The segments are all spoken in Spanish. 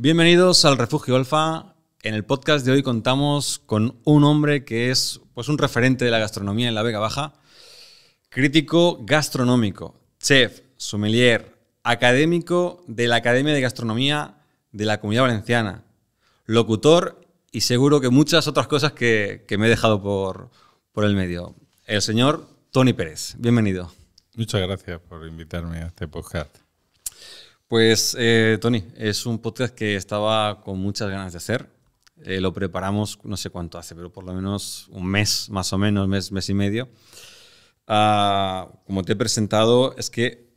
Bienvenidos al Refugio Alfa. En el podcast de hoy contamos con un hombre que es un referente de la gastronomía en la Vega Baja, crítico gastronómico, chef, sommelier, académico de la Academia de Gastronomía de la Comunidad Valenciana, locutor y seguro que muchas otras cosas que me he dejado por el medio. El señor Toni Pérez. Bienvenido. Muchas gracias por invitarme a este podcast. Pues, Toni, es un podcast que estaba con muchas ganas de hacer. Lo preparamos, no sé cuánto hace, pero por lo menos un mes, más o menos, mes y medio. Como te he presentado, es que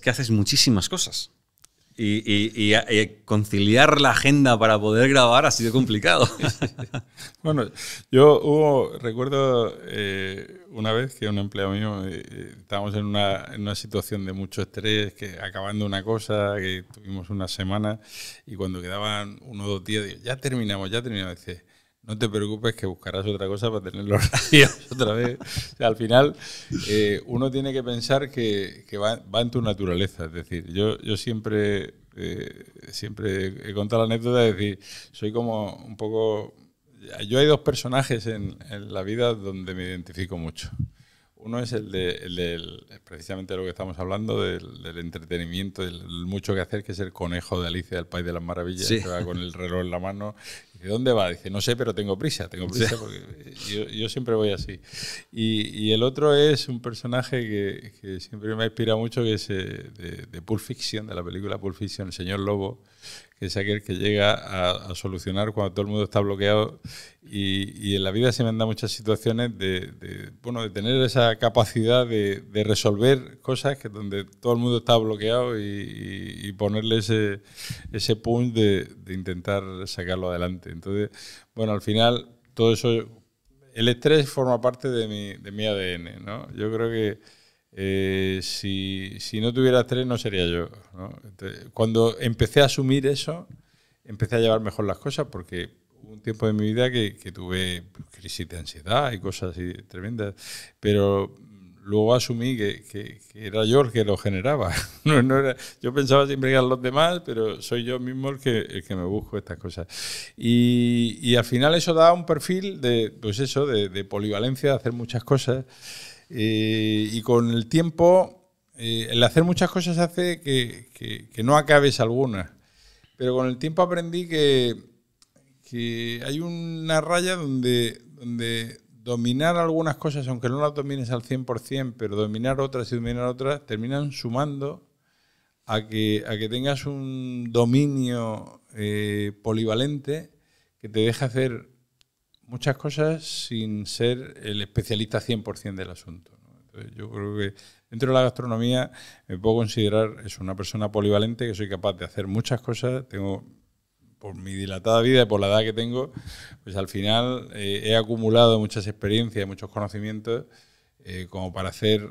haces muchísimas cosas. Y conciliar la agenda para poder grabar ha sido complicado. Bueno, recuerdo una vez que un empleado mío, estábamos en una situación de mucho estrés, que acabando una cosa, que tuvimos una semana, y cuando quedaban 1 o 2 días, digo, ya terminamos. Dice, no te preocupes que buscarás otra cosa para tener los días otra vez. O sea, al final, uno tiene que pensar que va en tu naturaleza. Es decir, yo siempre he contado la anécdota de decir, soy como un poco... Yo hay 2 personajes en la vida donde me identifico mucho. Uno es el del precisamente de lo que estamos hablando, del entretenimiento, del mucho que hacer, que es el conejo de Alicia del País de las Maravillas, sí. Que va con el reloj en la mano. ¿De dónde va? Dice, no sé, pero tengo prisa sí. Porque yo siempre voy así. Y el otro es un personaje que siempre me ha inspirado mucho, que es de Pulp Fiction, de la película Pulp Fiction, el señor Lobo, que es aquel que llega a solucionar cuando todo el mundo está bloqueado. Y en la vida se me han dado muchas situaciones de tener esa capacidad de resolver cosas que donde todo el mundo está bloqueado y ponerle ese punch de intentar sacarlo adelante. Entonces, bueno, al final todo eso, el estrés forma parte de mi ADN, ¿no? Yo creo que si no tuviera estrés no sería yo, ¿no? Entonces, cuando empecé a asumir eso, empecé a llevar mejor las cosas, porque hubo un tiempo de mi vida que tuve crisis de ansiedad y cosas así tremendas, pero luego asumí que era yo el que lo generaba. No era, yo pensaba siempre que eran los demás, pero soy yo mismo el que me busco estas cosas. Y al final eso da un perfil de polivalencia, de hacer muchas cosas. Y con el tiempo, el hacer muchas cosas hace que no acabes algunas. Pero con el tiempo aprendí que hay una raya donde dominar algunas cosas, aunque no las domines al 100%, pero dominar otras y dominar otras, terminan sumando a que tengas un dominio polivalente que te deja hacer muchas cosas sin ser el especialista 100% del asunto, ¿no? Entonces, yo creo que dentro de la gastronomía me puedo considerar una persona polivalente, que soy capaz de hacer muchas cosas. Tengo, por mi dilatada vida y por la edad que tengo, pues al final he acumulado muchas experiencias, muchos conocimientos como para hacer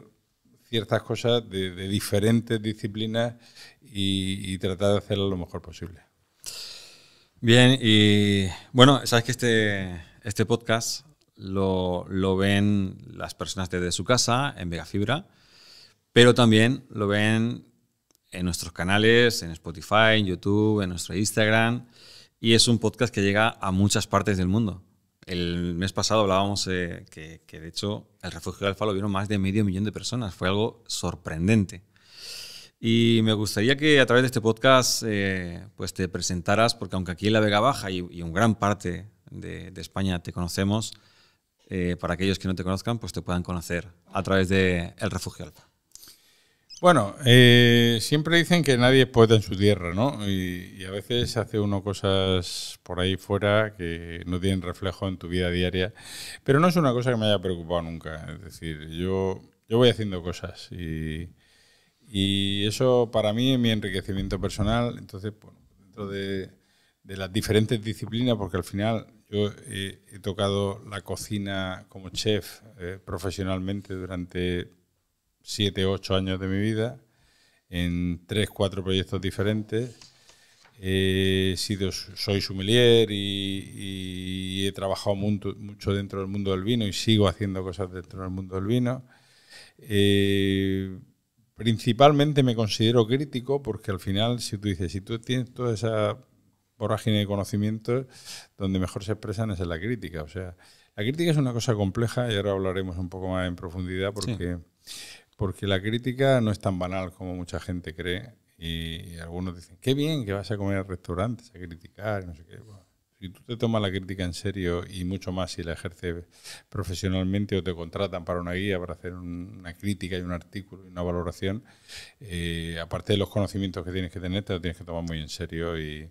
ciertas cosas de diferentes disciplinas y tratar de hacerlo lo mejor posible. Bien, y bueno, sabes que este podcast lo ven las personas desde su casa, en Vegafibra, pero también lo ven en nuestros canales, en Spotify, en YouTube, en nuestro Instagram, y es un podcast que llega a muchas partes del mundo. El mes pasado hablábamos que de hecho el Refugio Alfa lo vieron más de 500.000 de personas. Fue algo sorprendente. Y me gustaría que a través de este podcast pues te presentaras, porque aunque aquí en la Vega Baja y en gran parte de España te conocemos, para aquellos que no te conozcan, pues te puedan conocer a través de El Refugio Alfa. Bueno, siempre dicen que nadie es poeta en su tierra, ¿no? Y a veces hace uno cosas por ahí fuera que no tienen reflejo en tu vida diaria, pero no es una cosa que me haya preocupado nunca. Es decir, yo voy haciendo cosas y eso para mí es mi enriquecimiento personal. Entonces, bueno, dentro de las diferentes disciplinas, porque al final yo he tocado la cocina como chef profesionalmente durante 7 u 8 años de mi vida, en 3 o 4 proyectos diferentes. Soy sommelier y he trabajado mucho dentro del mundo del vino y sigo haciendo cosas dentro del mundo del vino. Principalmente me considero crítico porque al final, si tú tienes toda esa vorágine de conocimientos, donde mejor se expresan es en la crítica. O sea, la crítica es una cosa compleja y ahora hablaremos un poco más en profundidad porque la crítica no es tan banal como mucha gente cree y algunos dicen, qué bien que vas a comer a restaurantes, a criticar, no sé qué. Bueno, si tú te tomas la crítica en serio y mucho más si la ejerces profesionalmente o te contratan para una guía para hacer una crítica y un artículo y una valoración, aparte de los conocimientos que tienes que tener, te lo tienes que tomar muy en serio y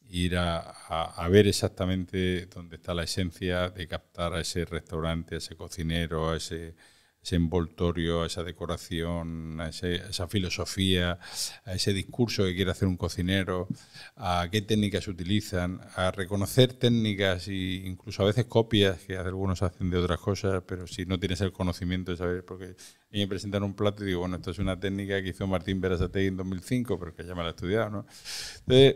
ir a ver exactamente dónde está la esencia de captar a ese restaurante, a ese cocinero, a ese envoltorio, a esa decoración, a esa filosofía, a ese discurso que quiere hacer un cocinero, a qué técnicas utilizan, a reconocer técnicas e incluso a veces copias que algunos hacen de otras cosas, pero si no tienes el conocimiento de saber, porque a mí me presentan un plato y digo, bueno, esto es una técnica que hizo Martín Berasategui en 2005, pero que ya me la he estudiado, ¿no? Entonces,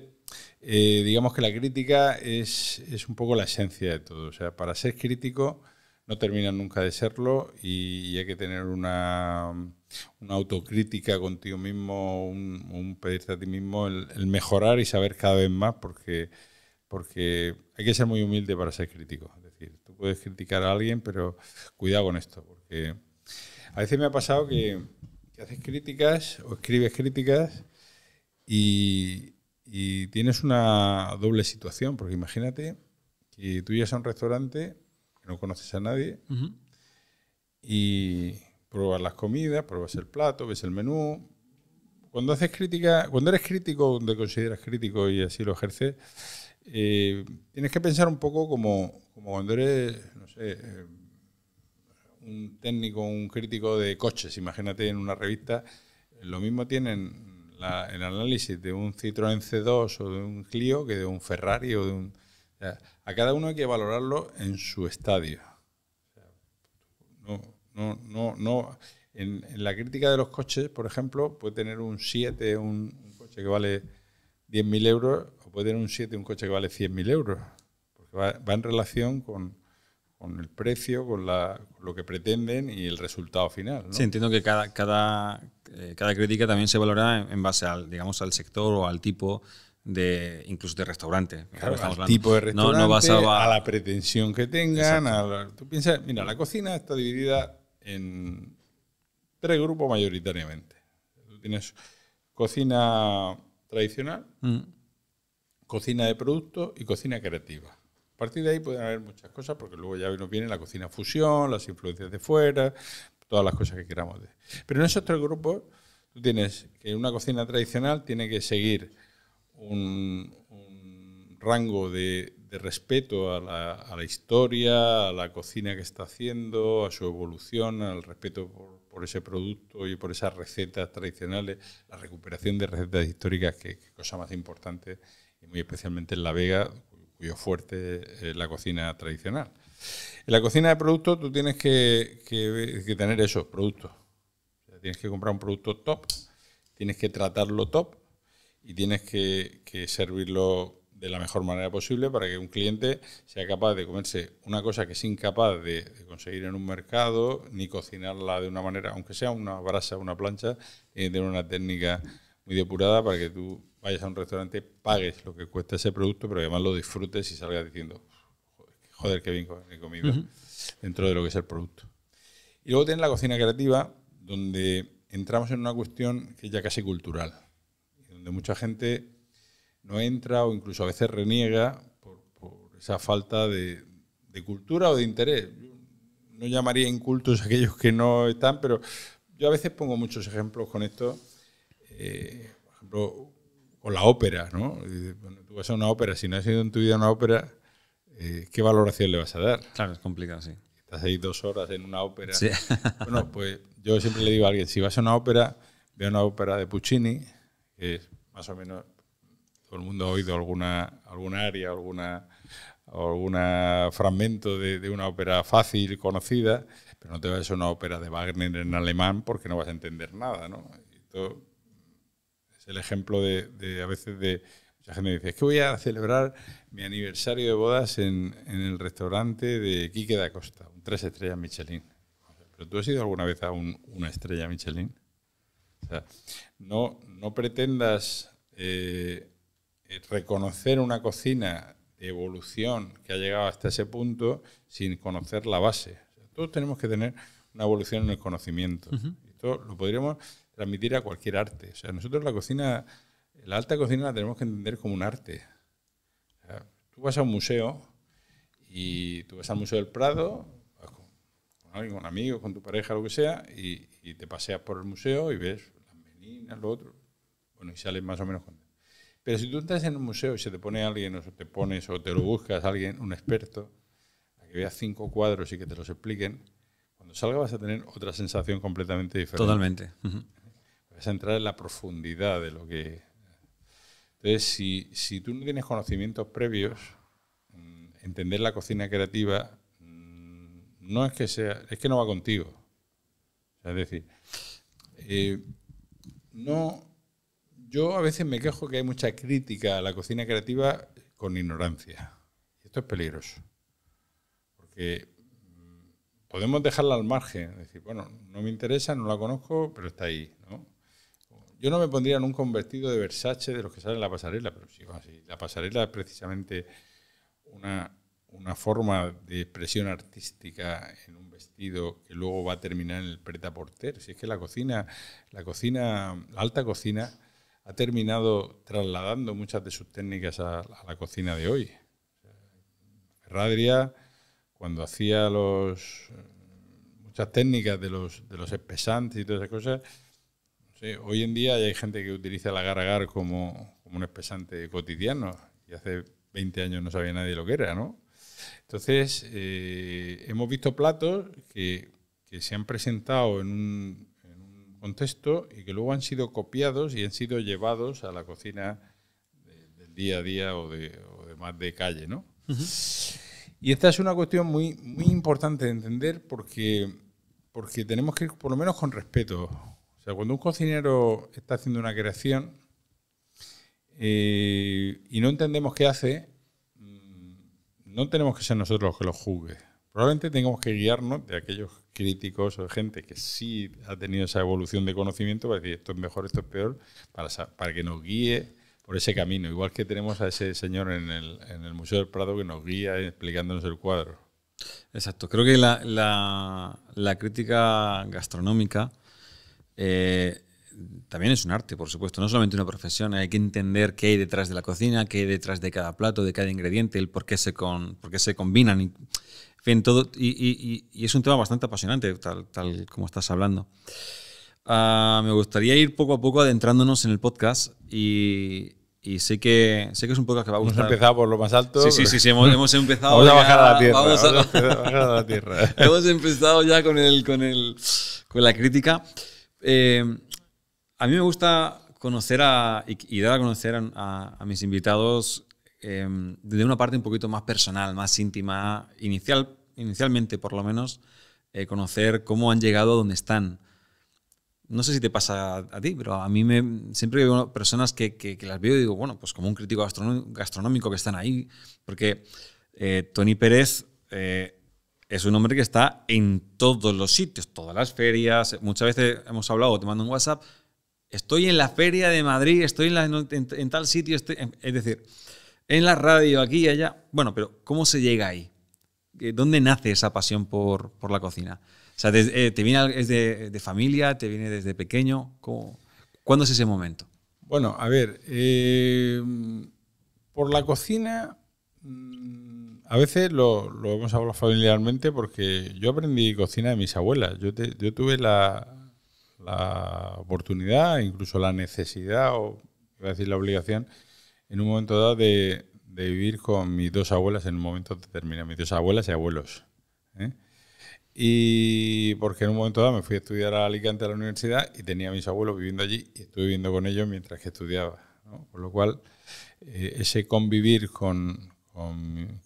digamos que la crítica es un poco la esencia de todo. O sea, para ser crítico no terminas nunca de serlo y hay que tener una autocrítica contigo mismo, un pedirte a ti mismo el mejorar y saber cada vez más porque hay que ser muy humilde para ser crítico. Es decir, tú puedes criticar a alguien, pero cuidado con esto, porque a veces me ha pasado que haces críticas o escribes críticas y tienes una doble situación, porque imagínate que tú llegas a un restaurante que no conoces a nadie y pruebas las comidas, pruebas el plato, ves el menú. Cuando haces crítica, cuando eres crítico, cuando te consideras crítico y así lo ejerces, tienes que pensar un poco como cuando eres, no sé, un técnico, un crítico de coches. Imagínate en una revista, lo mismo tienen el análisis de un Citroën C2 o de un Clio que de un Ferrari o de un... O sea, a cada uno hay que valorarlo en su estadio. O sea, no. En la crítica de los coches, por ejemplo, puede tener un 7 un coche que vale 10.000 euros o puede tener un 7 un coche que vale 100.000 euros. Porque va en relación con el precio, con lo que pretenden y el resultado final, ¿no? Sí, entiendo que cada crítica también se valora en base al, digamos, al sector o al tipo de, incluso de restaurante. Claro, al tipo de restaurante, no vas a la pretensión que tengan. Tú piensas, mira, la cocina está dividida en 3 grupos mayoritariamente. Tú tienes cocina tradicional, cocina de producto y cocina creativa. A partir de ahí pueden haber muchas cosas, porque luego ya nos viene la cocina fusión, las influencias de fuera, todas las cosas que queramos. Pero en esos 3 grupos, tú tienes que una cocina tradicional tiene que seguir un rango de respeto a la historia, a la cocina que está haciendo, a su evolución, al respeto por ese producto y por esas recetas tradicionales, la recuperación de recetas históricas, que es cosa más importante, y muy especialmente en La Vega, cuyo fuerte es la cocina tradicional. En la cocina de productos tú tienes que tener esos productos. O sea, tienes que comprar un producto top, tienes que tratarlo top y tienes que servirlo de la mejor manera posible para que un cliente sea capaz de comerse una cosa que es incapaz de conseguir en un mercado, ni cocinarla de una manera, aunque sea una brasa o una plancha, tiene que tener una técnica muy depurada para que tú vayas a un restaurante, pagues lo que cuesta ese producto, pero además lo disfrutes y salgas diciendo, joder, qué bien he comido, dentro de lo que es el producto. Y luego tienes la cocina creativa, donde entramos en una cuestión que es ya casi cultural, donde mucha gente no entra o incluso a veces reniega por esa falta de cultura o de interés. No llamaría incultos a aquellos que no están, pero yo a veces pongo muchos ejemplos con esto. Por ejemplo, con la ópera, ¿no? Bueno, tú vas a una ópera, si no has ido en tu vida a una ópera, ¿qué valoración le vas a dar? Claro, es complicado, sí. Estás ahí 2 horas en una ópera. Sí. Bueno, pues yo siempre le digo a alguien, si vas a una ópera, ve a una ópera de Puccini, que es más o menos, todo el mundo ha oído alguna aria, algún fragmento de una ópera fácil, conocida, pero no te vayas a una ópera de Wagner en alemán porque no vas a entender nada, ¿no? Esto es el ejemplo de a veces de mucha gente dice, es que voy a celebrar mi aniversario de bodas en el restaurante de Quique da Costa, un 3 estrellas Michelin. ¿Pero tú has ido alguna vez a una estrella Michelin? O sea, no pretendas reconocer una cocina de evolución que ha llegado hasta ese punto sin conocer la base. O sea, todos tenemos que tener una evolución en el conocimiento. Esto lo podríamos transmitir a cualquier arte. O sea, nosotros la alta cocina la tenemos que entender como un arte. O sea, tú vas a un museo y tú vas al Museo del Prado, vas con alguien, con amigos, con tu pareja, lo que sea, y te paseas por el museo y ves las meninas, lo otro. Bueno, y sales más o menos contento. Pero si tú entras en un museo y se te pone alguien, o te pones, o te lo buscas a alguien, un experto, a que veas 5 cuadros y que te los expliquen, cuando salga vas a tener otra sensación completamente diferente. Totalmente. Vas a entrar en la profundidad de lo que... Entonces, si tú no tienes conocimientos previos, entender la cocina creativa no es que sea... Es que no va contigo. O sea, es decir, no... Yo a veces me quejo que hay mucha crítica a la cocina creativa con ignorancia. Y esto es peligroso. Porque podemos dejarla al margen. Es decir, bueno, no me interesa, no la conozco, pero está ahí, ¿no? Yo no me pondría nunca un vestido de Versace de los que salen en la pasarela, pero sí, bueno, sí, la pasarela es precisamente una forma de expresión artística en un vestido que luego va a terminar en el prêt-à-porter. Si es que la alta cocina ha terminado trasladando muchas de sus técnicas a la cocina de hoy. Ferran Adrià, cuando hacía muchas técnicas de los espesantes y todas esas cosas, no sé, hoy en día hay gente que utiliza el agar-agar como un espesante cotidiano, y hace 20 años no sabía nadie lo que era, ¿no? Entonces, hemos visto platos que se han presentado en un contexto y que luego han sido copiados y han sido llevados a la cocina del día a día o de más de calle, ¿no? Y esta es una cuestión muy, muy importante de entender porque tenemos que ir por lo menos con respeto. O sea, cuando un cocinero está haciendo una creación y no entendemos qué hace, no tenemos que ser nosotros los que lo juzgue. Probablemente tengamos que guiarnos de aquellos críticos o de gente que sí ha tenido esa evolución de conocimiento para decir esto es mejor, esto es peor, para que nos guíe por ese camino. Igual que tenemos a ese señor en el Museo del Prado que nos guía explicándonos el cuadro. Exacto. Creo que la crítica gastronómica también es un arte, por supuesto. No solamente una profesión. Hay que entender qué hay detrás de la cocina, qué hay detrás de cada plato, de cada ingrediente, el por qué se combinan. En fin, todo. Y es un tema bastante apasionante, tal como estás hablando. Me gustaría ir poco a poco adentrándonos en el podcast y sé que es un podcast que va a gustar. Hemos empezado por lo más alto. Sí, hemos empezado. Vamos a bajar a la tierra. Vamos a bajar a la tierra. Hemos empezado ya con la crítica. A mí me gusta conocer y dar a conocer a mis invitados desde una parte un poquito más personal, más íntima, inicialmente por lo menos, conocer cómo han llegado a donde están. No sé si te pasa a ti, pero a mí siempre veo personas que las veo y digo, bueno, pues como un crítico gastronómico que están ahí, porque Toni Pérez es un hombre que está en todos los sitios, todas las ferias. Muchas veces hemos hablado, te mando un WhatsApp, estoy en la feria de Madrid, estoy en tal sitio, es decir, en la radio, aquí y allá. Bueno, pero ¿cómo se llega ahí? ¿Dónde nace esa pasión por la cocina? O sea, ¿te viene es de familia? ¿Te viene desde pequeño? ¿Cuándo es ese momento? Bueno, a ver, por la cocina, a veces lo hemos hablado familiarmente porque yo aprendí cocina de mis abuelas. Yo tuve la oportunidad, incluso la necesidad, o iba a decir la obligación, en un momento dado de vivir con mis dos abuelas en un momento determinado, mis dos abuelas y abuelos. Y porque en un momento dado me fui a estudiar a Alicante a la universidad y tenía a mis abuelos viviendo allí y estuve viviendo con ellos mientras que estudiaba, ¿no? Con lo cual, ese convivir con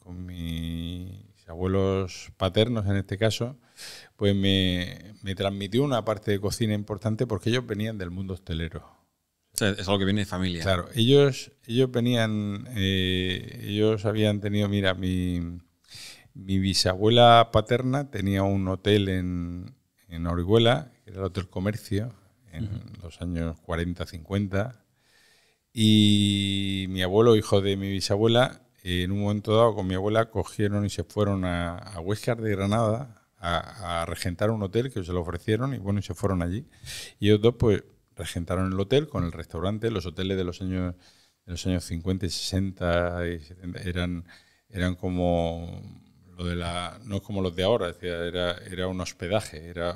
mis abuelos paternos, en este caso, pues me transmitió una parte de cocina importante porque ellos venían del mundo hostelero. O sea, es algo que viene de familia. Claro, ellos venían, ellos habían tenido, mira, mi bisabuela paterna tenía un hotel en Orihuela, que era el Hotel Comercio, en los años 40, 50, Y mi abuelo, hijo de mi bisabuela, en un momento dado con mi abuela cogieron y se fueron a Huéscar de Granada a regentar un hotel que se lo ofrecieron y bueno, y se fueron allí. Y ellos dos pues regentaron el hotel con el restaurante. Los hoteles de los años 50 y 60 y 70 eran como lo de no es como los de ahora, es decir, era un hospedaje, eran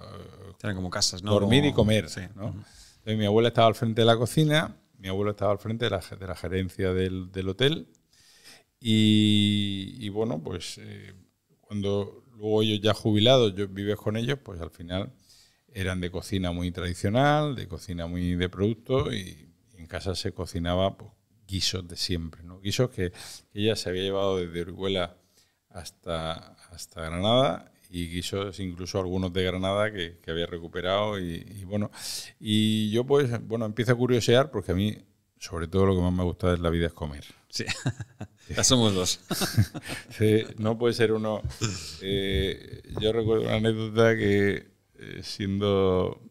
como casas, ¿no? Dormir y comer, sí. ¿no? Entonces, mi abuela estaba al frente de la cocina, mi abuelo estaba al frente de la gerencia del hotel y bueno, pues cuando luego ellos ya jubilados, yo vives con ellos, pues al final eran de cocina muy tradicional, de cocina muy de producto y en casa se cocinaba pues, guisos de siempre, ¿no? Guisos que ella se había llevado desde Orihuela hasta Granada y guisos incluso algunos de Granada que había recuperado y bueno, y yo pues bueno empiezo a curiosear porque a mí sobre todo lo que más me gusta de la vida es comer. Sí, ya somos dos. Sí, no puede ser uno. Yo recuerdo una anécdota que siendo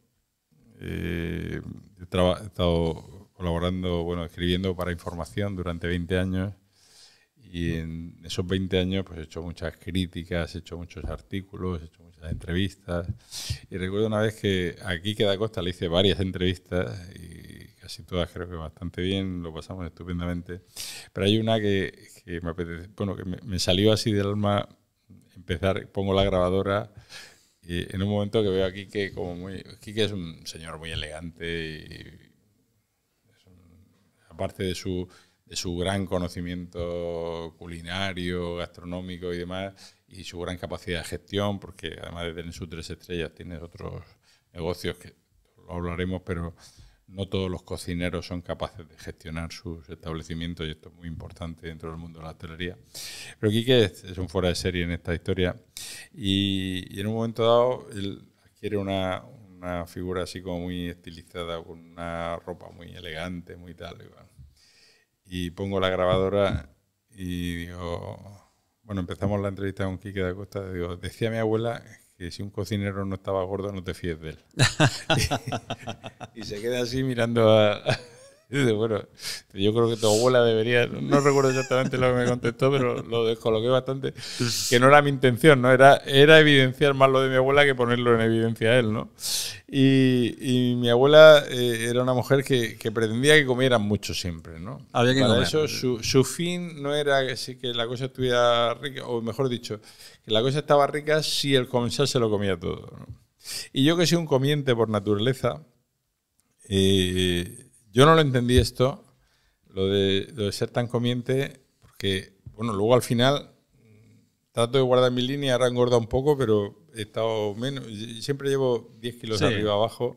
he estado colaborando, bueno, escribiendo para Información durante 20 años y en esos 20 años pues he hecho muchas críticas, he hecho muchos artículos, he hecho muchas entrevistas y recuerdo una vez que a Quique da Costa le hice varias entrevistas y casi todas creo que bastante bien, lo pasamos estupendamente, pero hay una que me apetece, bueno, que me salió así del alma empezar, pongo la grabadora y en un momento que veo a Quique como Quique es un señor muy elegante y aparte de su gran conocimiento culinario, gastronómico y demás, y su gran capacidad de gestión, porque además de tener sus 3 estrellas, tiene otros negocios que lo hablaremos, pero no todos los cocineros son capaces de gestionar sus establecimientos y esto es muy importante dentro del mundo de la hostelería. Pero Quique es un fuera de serie en esta historia y en un momento dado él adquiere una figura así como muy estilizada, con una ropa muy elegante, muy tal, y pongo la grabadora y digo, bueno, empezamos la entrevista con Quique da Costa, digo, decía mi abuela que si un cocinero no estaba gordo no te fíes de él. y se queda así mirando y dice, bueno, yo creo que tu abuela debería, no recuerdo exactamente lo que me contestó, pero lo descoloqué bastante, que no era mi intención, ¿no? Era evidenciar más lo de mi abuela que ponerlo en evidencia a él, ¿no? Y mi abuela era una mujer que pretendía que comieran mucho siempre, ¿no? Había que Para comer. eso su fin no era que la cosa estuviera rica, o mejor dicho, que la cosa estaba rica si el comensal se lo comía todo, ¿no? Y yo que soy un comiente por naturaleza, yo no lo entendí esto, lo de ser tan comiente, porque, bueno, luego al final trato de guardar mi línea, ahora engorda un poco, pero he estado menos, siempre llevo 10 kilos arriba abajo,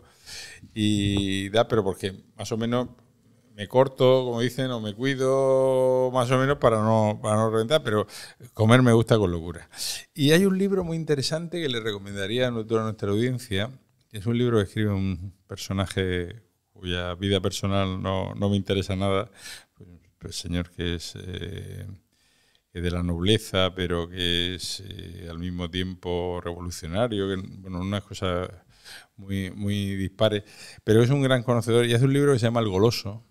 y pero porque más o menos me corto, como dicen, o me cuido más o menos para no reventar, pero comer me gusta con locura. Y hay un libro muy interesante que le recomendaría a nuestra audiencia, es un libro que escribe un personaje cuya vida personal no me interesa nada, pues señor que es de la nobleza, pero que es al mismo tiempo revolucionario, que, bueno, unas cosas muy, muy dispares, pero es un gran conocedor y hace un libro que se llama El Goloso,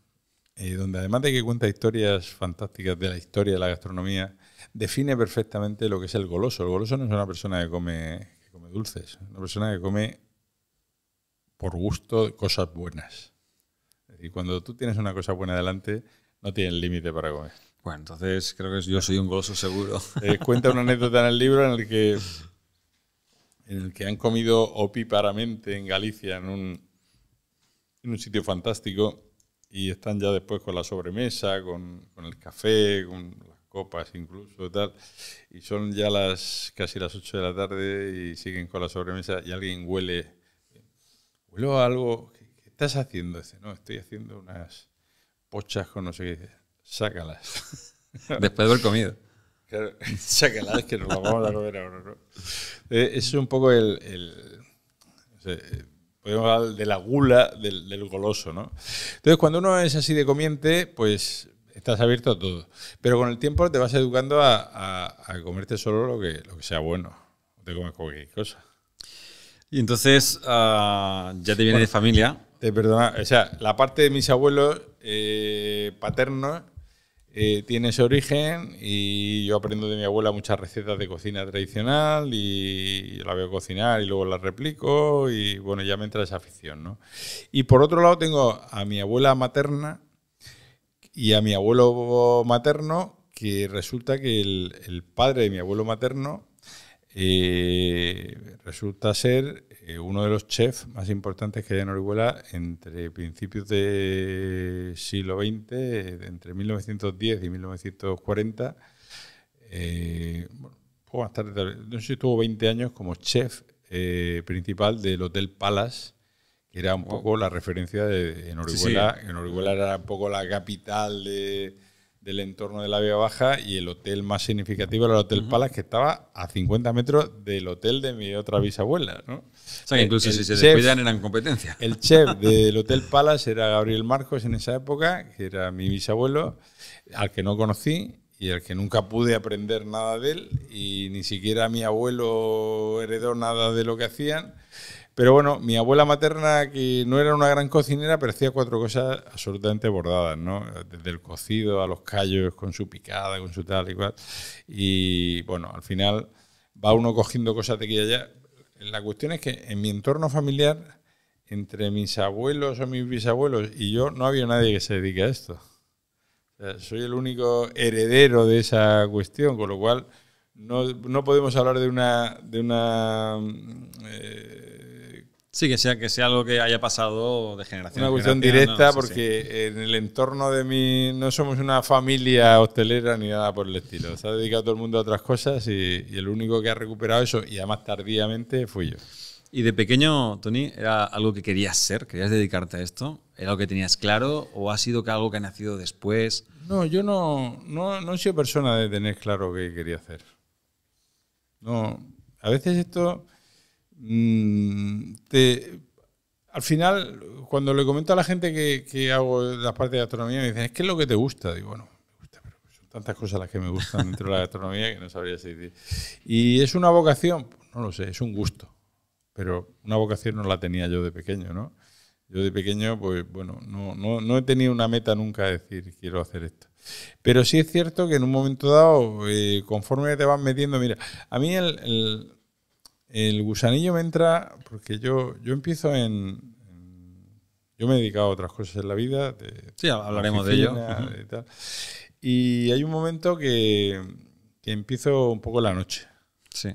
donde además de que cuenta historias fantásticas de la historia de la gastronomía, define perfectamente lo que es el goloso. El goloso no es una persona que come dulces, es una persona que come por gusto cosas buenas. Y cuando tú tienes una cosa buena delante, no tienes límite para comer. Bueno, entonces creo que yo soy un goloso seguro. Cuenta una anécdota en el libro en el que han comido opíparamente en Galicia, en un sitio fantástico, y están ya después con la sobremesa, con el café, con las copas incluso, tal, y son ya casi las 8 de la tarde y siguen con la sobremesa y alguien huele a algo. ¿Qué estás haciendo? Dice, no, estoy haciendo unas pochas con no sé qué. Dice, sácalas. Después de haber comido. Claro, sácalas, que nos las vamos a comer ahora, ¿no? Es un poco podemos hablar de la gula del goloso, ¿no? Entonces, cuando uno es así de comiente, pues estás abierto a todo. Pero con el tiempo te vas educando a comerte solo lo que sea bueno. No te comes cualquier cosa. Y entonces ya te viene de familia. Perdona, o sea, la parte de mis abuelos, paternos tiene ese origen y yo aprendo de mi abuela muchas recetas de cocina tradicional y la veo cocinar y luego las replico y bueno, ya me entra esa afición, ¿no? Y por otro lado tengo a mi abuela materna y a mi abuelo materno, que resulta que el padre de mi abuelo materno resulta ser uno de los chefs más importantes que hay en Orihuela entre principios del siglo XX, entre 1910 y 1940. Bueno, poco más tarde, no sé si estuvo 20 años como chef principal del Hotel Palace, que era un poco la referencia en Orihuela. Sí. En Orihuela era un poco la capital del entorno de la Vía Baja y el hotel más significativo era el Hotel Palace, que estaba a 50 metros del hotel de mi otra bisabuela, ¿no? O sea, que incluso si se descuidan eran competencia. El chef del Hotel Palace era Gabriel Marcos en esa época, que era mi bisabuelo, al que no conocí y al que nunca pude aprender nada de él y ni siquiera mi abuelo heredó nada de lo que hacían. Pero bueno, mi abuela materna, que no era una gran cocinera, pero hacía 4 cosas absolutamente bordadas, ¿no? Desde el cocido a los callos, con su picada, con su tal y cual. Y bueno, al final va uno cogiendo cosas de aquí y allá. La cuestión es que en mi entorno familiar, entre mis abuelos o mis bisabuelos y yo, no había nadie que se dedique a esto. O sea, soy el único heredero de esa cuestión, con lo cual no podemos hablar de una sí, que sea algo que haya pasado de generación una en cuestión generación. directa, No, sí, porque sí. en el entorno de mí no somos una familia hostelera ni nada por el estilo. Se ha dedicado todo el mundo a otras cosas y el único que ha recuperado eso, y además tardíamente, fui yo. ¿Y de pequeño, Tony, era algo que querías ser? ¿Querías dedicarte a esto? ¿Era algo que tenías claro o ha sido algo que ha nacido después? No, yo no he sido persona de tener claro qué quería hacer. No, a veces esto... al final, cuando le comento a la gente que hago la parte de gastronomía, me dicen, ¿es qué es lo que te gusta? Digo, bueno, me gusta, pero son tantas cosas las que me gustan dentro de la gastronomía que no sabría decir. ¿Y es una vocación? Pues no lo sé, es un gusto. Pero una vocación no la tenía yo de pequeño, ¿no? Yo de pequeño, pues bueno, no he tenido una meta nunca de decir, quiero hacer esto. Pero sí es cierto que en un momento dado, conforme te vas metiendo, mira, a mí el gusanillo me entra porque yo empiezo yo me he dedicado a otras cosas en la vida. Sí, hablaremos de ello. Y tal. Y hay un momento que empiezo un poco la noche. Sí.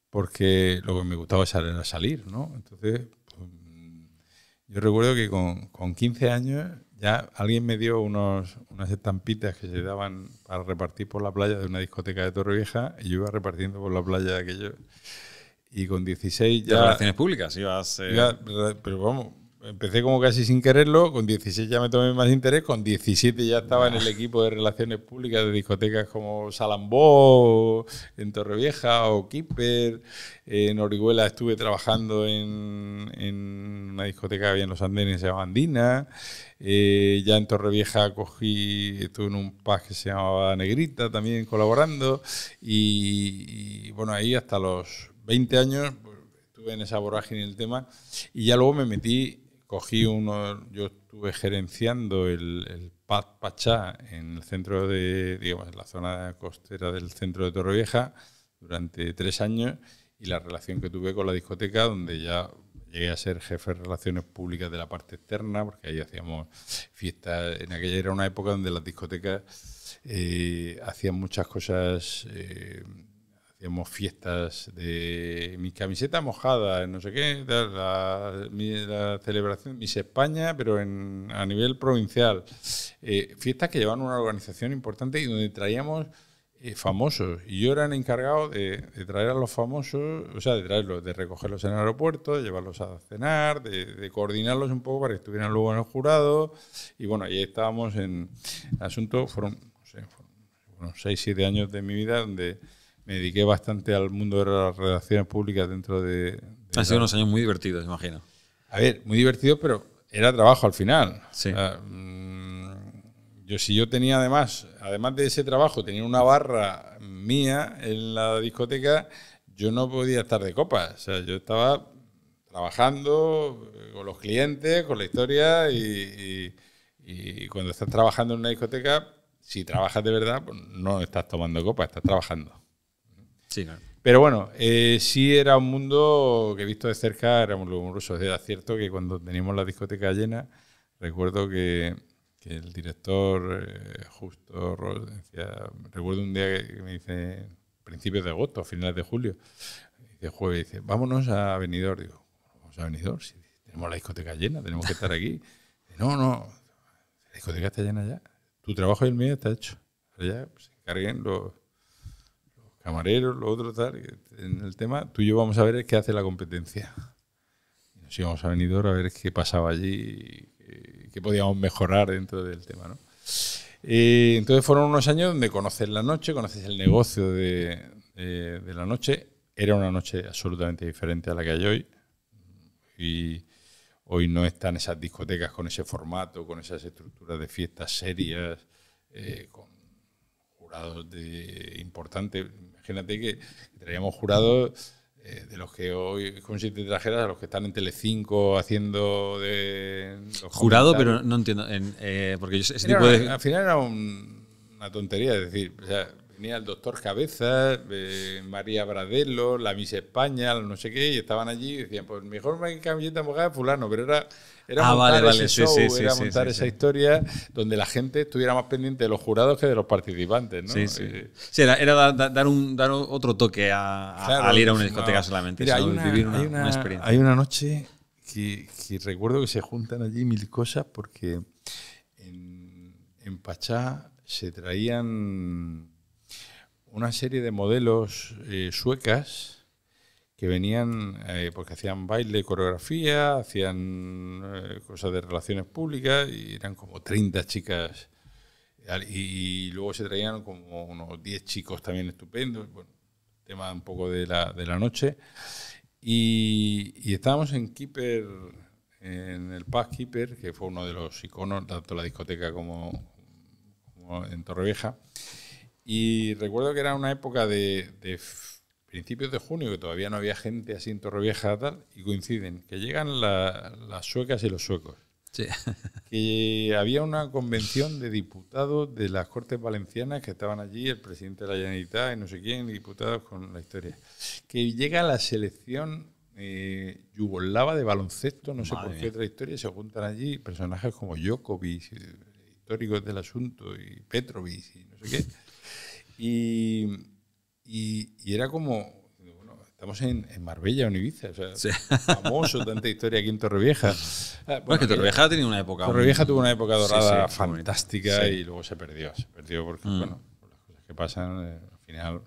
Porque lo que me gustaba era salir, ¿no? Entonces, pues, yo recuerdo que con 15 años ya alguien me dio unas estampitas que se daban para repartir por la playa de una discoteca de Torrevieja y yo iba repartiendo por la playa aquello. Y con 16 ya... ¿De relaciones públicas? Pero vamos, empecé como casi sin quererlo, con 16 ya me tomé más interés, con 17 ya estaba en el equipo de relaciones públicas de discotecas como Salambó, en Torrevieja o Keeper. En Orihuela estuve trabajando en una discoteca que había en Los Andenes, se llama Andina. Ya en Torrevieja estuve en un pub que se llamaba Negrita también colaborando. Y bueno, ahí hasta los 20 años pues, estuve en esa vorágine el tema y ya luego me metí, yo estuve gerenciando el Pub Pachá en el centro en la zona costera del centro de Torrevieja durante 3 años y la relación que tuve con la discoteca donde ya llegué a ser jefe de relaciones públicas de la parte externa porque ahí hacíamos fiestas, en aquella era una época donde las discotecas hacían muchas cosas. Hacíamos fiestas de mi camiseta mojada, no sé qué, la celebración Miss España, pero a nivel provincial. Fiestas que llevaban una organización importante y donde traíamos famosos. Y yo era el encargado de traer a los famosos, o sea, de traerlos, de recogerlos en el aeropuerto, de llevarlos a cenar, de coordinarlos un poco para que estuvieran luego en el jurado. Y bueno, ahí estábamos en asunto, fueron 6, 7 años de mi vida donde me dediqué bastante al mundo de las relaciones públicas dentro de Han sido unos años muy divertidos, imagino. A ver, muy divertidos, pero era trabajo al final. Sí. O sea, si yo tenía además de ese trabajo, tenía una barra mía en la discoteca, yo no podía estar de copas. O sea, yo estaba trabajando con los clientes, con la historia y Y cuando estás trabajando en una discoteca, si trabajas de verdad, pues no estás tomando copa, estás trabajando. Sí, claro. Pero bueno, sí era un mundo que visto de cerca era muy luminoso. Era cierto que cuando teníamos la discoteca llena, recuerdo que el director, Justo Ross, decía, recuerdo un día que me dice, principios de agosto, finales de julio, dice jueves, dice, vámonos a Benidorm. Digo, ¿vamos a Benidorm? Si tenemos la discoteca llena, tenemos que estar aquí. Dice, no, la discoteca está llena ya. Tu trabajo y el mío está hecho. Ya pues, se encarguen los camareros, los otros, tal. En el tema, tú y yo vamos a ver qué hace la competencia. Y nos íbamos a Benidorm a ver qué pasaba allí y qué podíamos mejorar dentro del tema, ¿no? Entonces fueron unos años donde conoces la noche, conoces el negocio de la noche. Era una noche absolutamente diferente a la que hay hoy. Y hoy no están esas discotecas con ese formato, con esas estructuras de fiestas serias, con jurados importantes. Imagínate que traíamos jurados de los que hoy, como si te trajeras, a los que están en Telecinco haciendo de... Jurado, pero no entiendo. Porque ese tipo de... Al final era una tontería, es decir, o sea, venía el doctor Cabezas, María Bradelo, la Miss España, no sé qué, y estaban allí y decían, pues mejor camiseta mojada fulano, pero era montar ese show, era montar esa historia donde la gente estuviera más pendiente de los jurados que de los participantes, ¿no? Sí, sí. Sí, era dar otro toque al ir a una discoteca solamente. Mira, vivir una experiencia. Hay una noche que recuerdo que se juntan allí mil cosas porque en Pachá se traían una serie de modelos suecas que venían porque hacían baile, coreografía, hacían cosas de relaciones públicas y eran como 30 chicas y luego se traían como unos 10 chicos también estupendos, bueno, tema un poco de la noche y estábamos en Keeper, en el Pub Keeper, que fue uno de los iconos, tanto la discoteca como en Torrevieja, y recuerdo que era una época de principios de junio, que todavía no había gente así en Torrevieja tal, y coinciden que llegan las suecas y los suecos. Sí. Que había una convención de diputados de las Cortes Valencianas que estaban allí, el presidente de la Generalitat y no sé quién, diputados con la historia. Que llega la selección yugoslava de baloncesto, no sé por qué otra historia, se juntan allí personajes como Djokovic, históricos del asunto, y Petrovic y no sé qué. Y era como, bueno, estamos en Marbella o en Ibiza, o sea, sí. Famoso, tanta historia aquí en Torrevieja. Bueno, es que Torrevieja ha tenido una época... Torrevieja tuvo una época dorada fantástica y luego se perdió porque, bueno, por las cosas que pasan, al final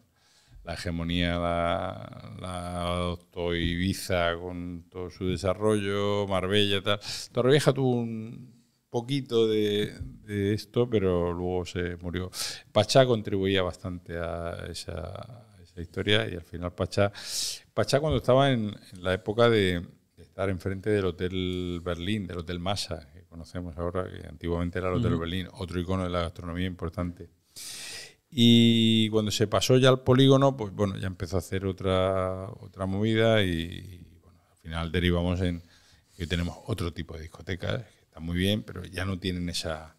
la hegemonía la adoptó Ibiza con todo su desarrollo, Marbella, tal. Torrevieja tuvo un poquito de esto, pero luego se murió. Pachá contribuía bastante a esa historia y al final Pachá cuando estaba en la época de estar enfrente del Hotel Berlín, del Hotel Massa, que conocemos ahora, que antiguamente era el Hotel Berlín, otro icono de la gastronomía importante. Y cuando se pasó ya al polígono, pues bueno, ya empezó a hacer otra movida y bueno, al final derivamos en que tenemos otro tipo de discotecas muy bien, pero ya no tienen esa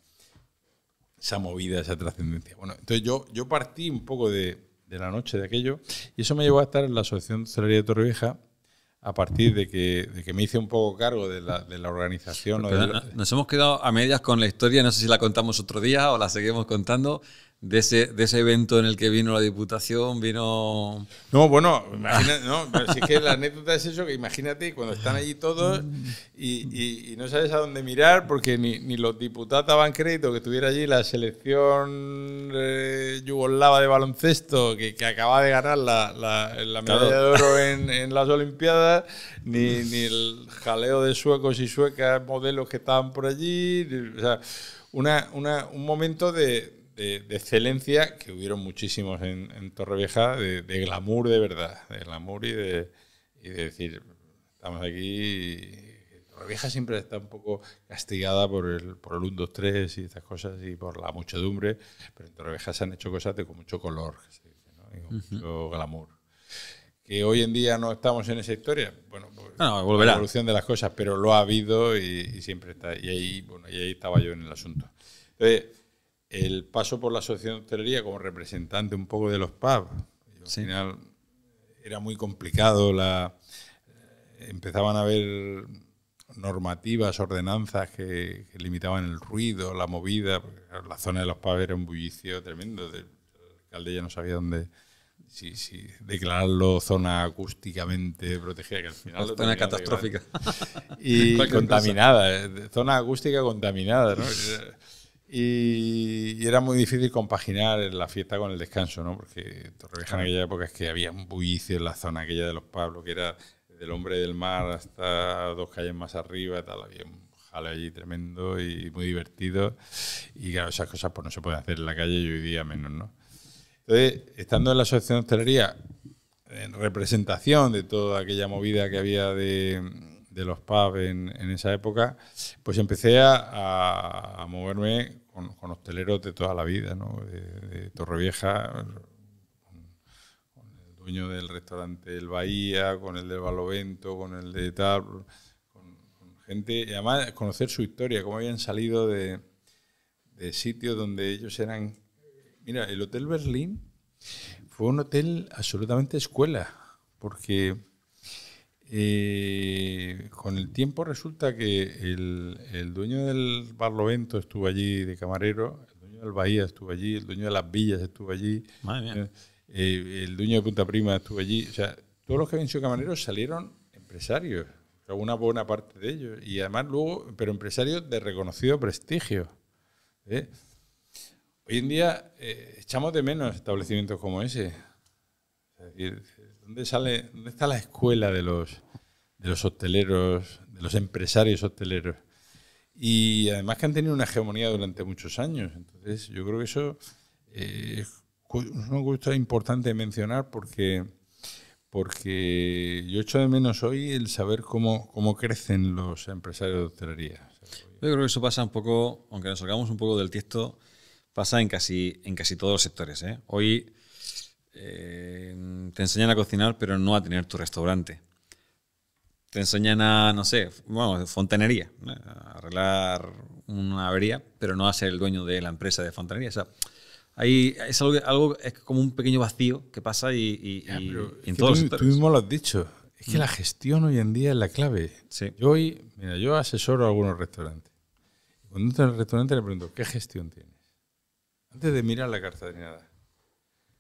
movida, esa trascendencia. Bueno, entonces yo partí un poco de la noche de aquello y eso me llevó a estar en la Asociación de Hostelería de Torrevieja a partir de que me hice un poco cargo de la organización. Nos hemos quedado a medias con la historia, no sé si la contamos otro día o la seguimos contando, de ese evento en el que vino la Diputación, vino... No, bueno, imagínate, no, pero si es que la anécdota es eso, que imagínate cuando están allí todos y no sabes a dónde mirar porque ni los diputados daban crédito que estuviera allí la selección yugoslava de baloncesto que acaba de ganar la medalla de oro en las Olimpiadas, ni el jaleo de suecos y suecas, modelos que estaban por allí, o sea, un momento de excelencia, que hubieron muchísimos en Torrevieja, de glamour de verdad, de glamour y de decir, estamos aquí. Torrevieja siempre está un poco castigada por el 1, 2, 3 y estas cosas y por la muchedumbre, pero en Torrevieja se han hecho cosas con mucho color, que se dice, ¿no? Y con mucho glamour. Que hoy en día no estamos en esa historia, bueno, pues volverá. La evolución de las cosas, pero lo ha habido y siempre está. Y ahí estaba yo en el asunto. Entonces, el paso por la asociación de hostelería como representante un poco de los pubs, al final era muy complicado. Empezaban a haber normativas, ordenanzas que limitaban el ruido, la movida. La zona de los pubs era un bullicio tremendo. El alcalde ya no sabía dónde... Sí, declararlo zona acústicamente protegida, que al final... Zona catastrófica. Y contaminada, zona acústica contaminada, ¿no? Y era muy difícil compaginar la fiesta con el descanso, ¿no? Porque Torrevieja en aquella época es que había un bullicio en la zona aquella de los Pablos, que era del Hombre del Mar hasta 2 calles más arriba, tal, había un jale allí tremendo y muy divertido. Y claro, esas cosas pues no se pueden hacer en la calle y hoy día menos, ¿no? Entonces, estando en la asociación de hostelería, en representación de toda aquella movida que había de los pubs en esa época, pues empecé a moverme con hosteleros de toda la vida, ¿no? De Torrevieja, con el dueño del restaurante El Bahía, con el del Barlovento, con el de tal, con gente, y además conocer su historia, cómo habían salido de sitios donde ellos eran... Mira, el Hotel Berlín fue un hotel absolutamente escuela, porque con el tiempo resulta que el dueño del Barlovento estuvo allí de camarero, el dueño del Bahía estuvo allí, el dueño de Las Villas estuvo allí, el dueño de Punta Prima estuvo allí. O sea, todos los que habían sido camareros salieron empresarios, o sea, una buena parte de ellos, y además luego, pero empresarios de reconocido prestigio. Hoy en día echamos de menos establecimientos como ese. Es decir, ¿dónde está la escuela de los hosteleros, de los empresarios hosteleros? Y además que han tenido una hegemonía durante muchos años. Entonces, yo creo que eso es una cosa importante mencionar porque yo echo de menos hoy el saber cómo crecen los empresarios de hostelería. Yo creo que eso pasa un poco, aunque nos salgamos un poco del tiesto, pasa en casi todos los sectores, ¿eh? Hoy te enseñan a cocinar, pero no a tener tu restaurante. Te enseñan a, no sé, fontanería, ¿no? A arreglar una avería, pero no a ser el dueño de la empresa de fontanería. O sea, ahí es algo es como un pequeño vacío que pasa y en todos los sectores. Tú mismo lo has dicho. Es que la gestión hoy en día es la clave. Sí. Yo asesoro a algunos restaurantes. Cuando entro en el restaurante le pregunto, ¿qué gestión tienes? Antes de mirar la carta de nada.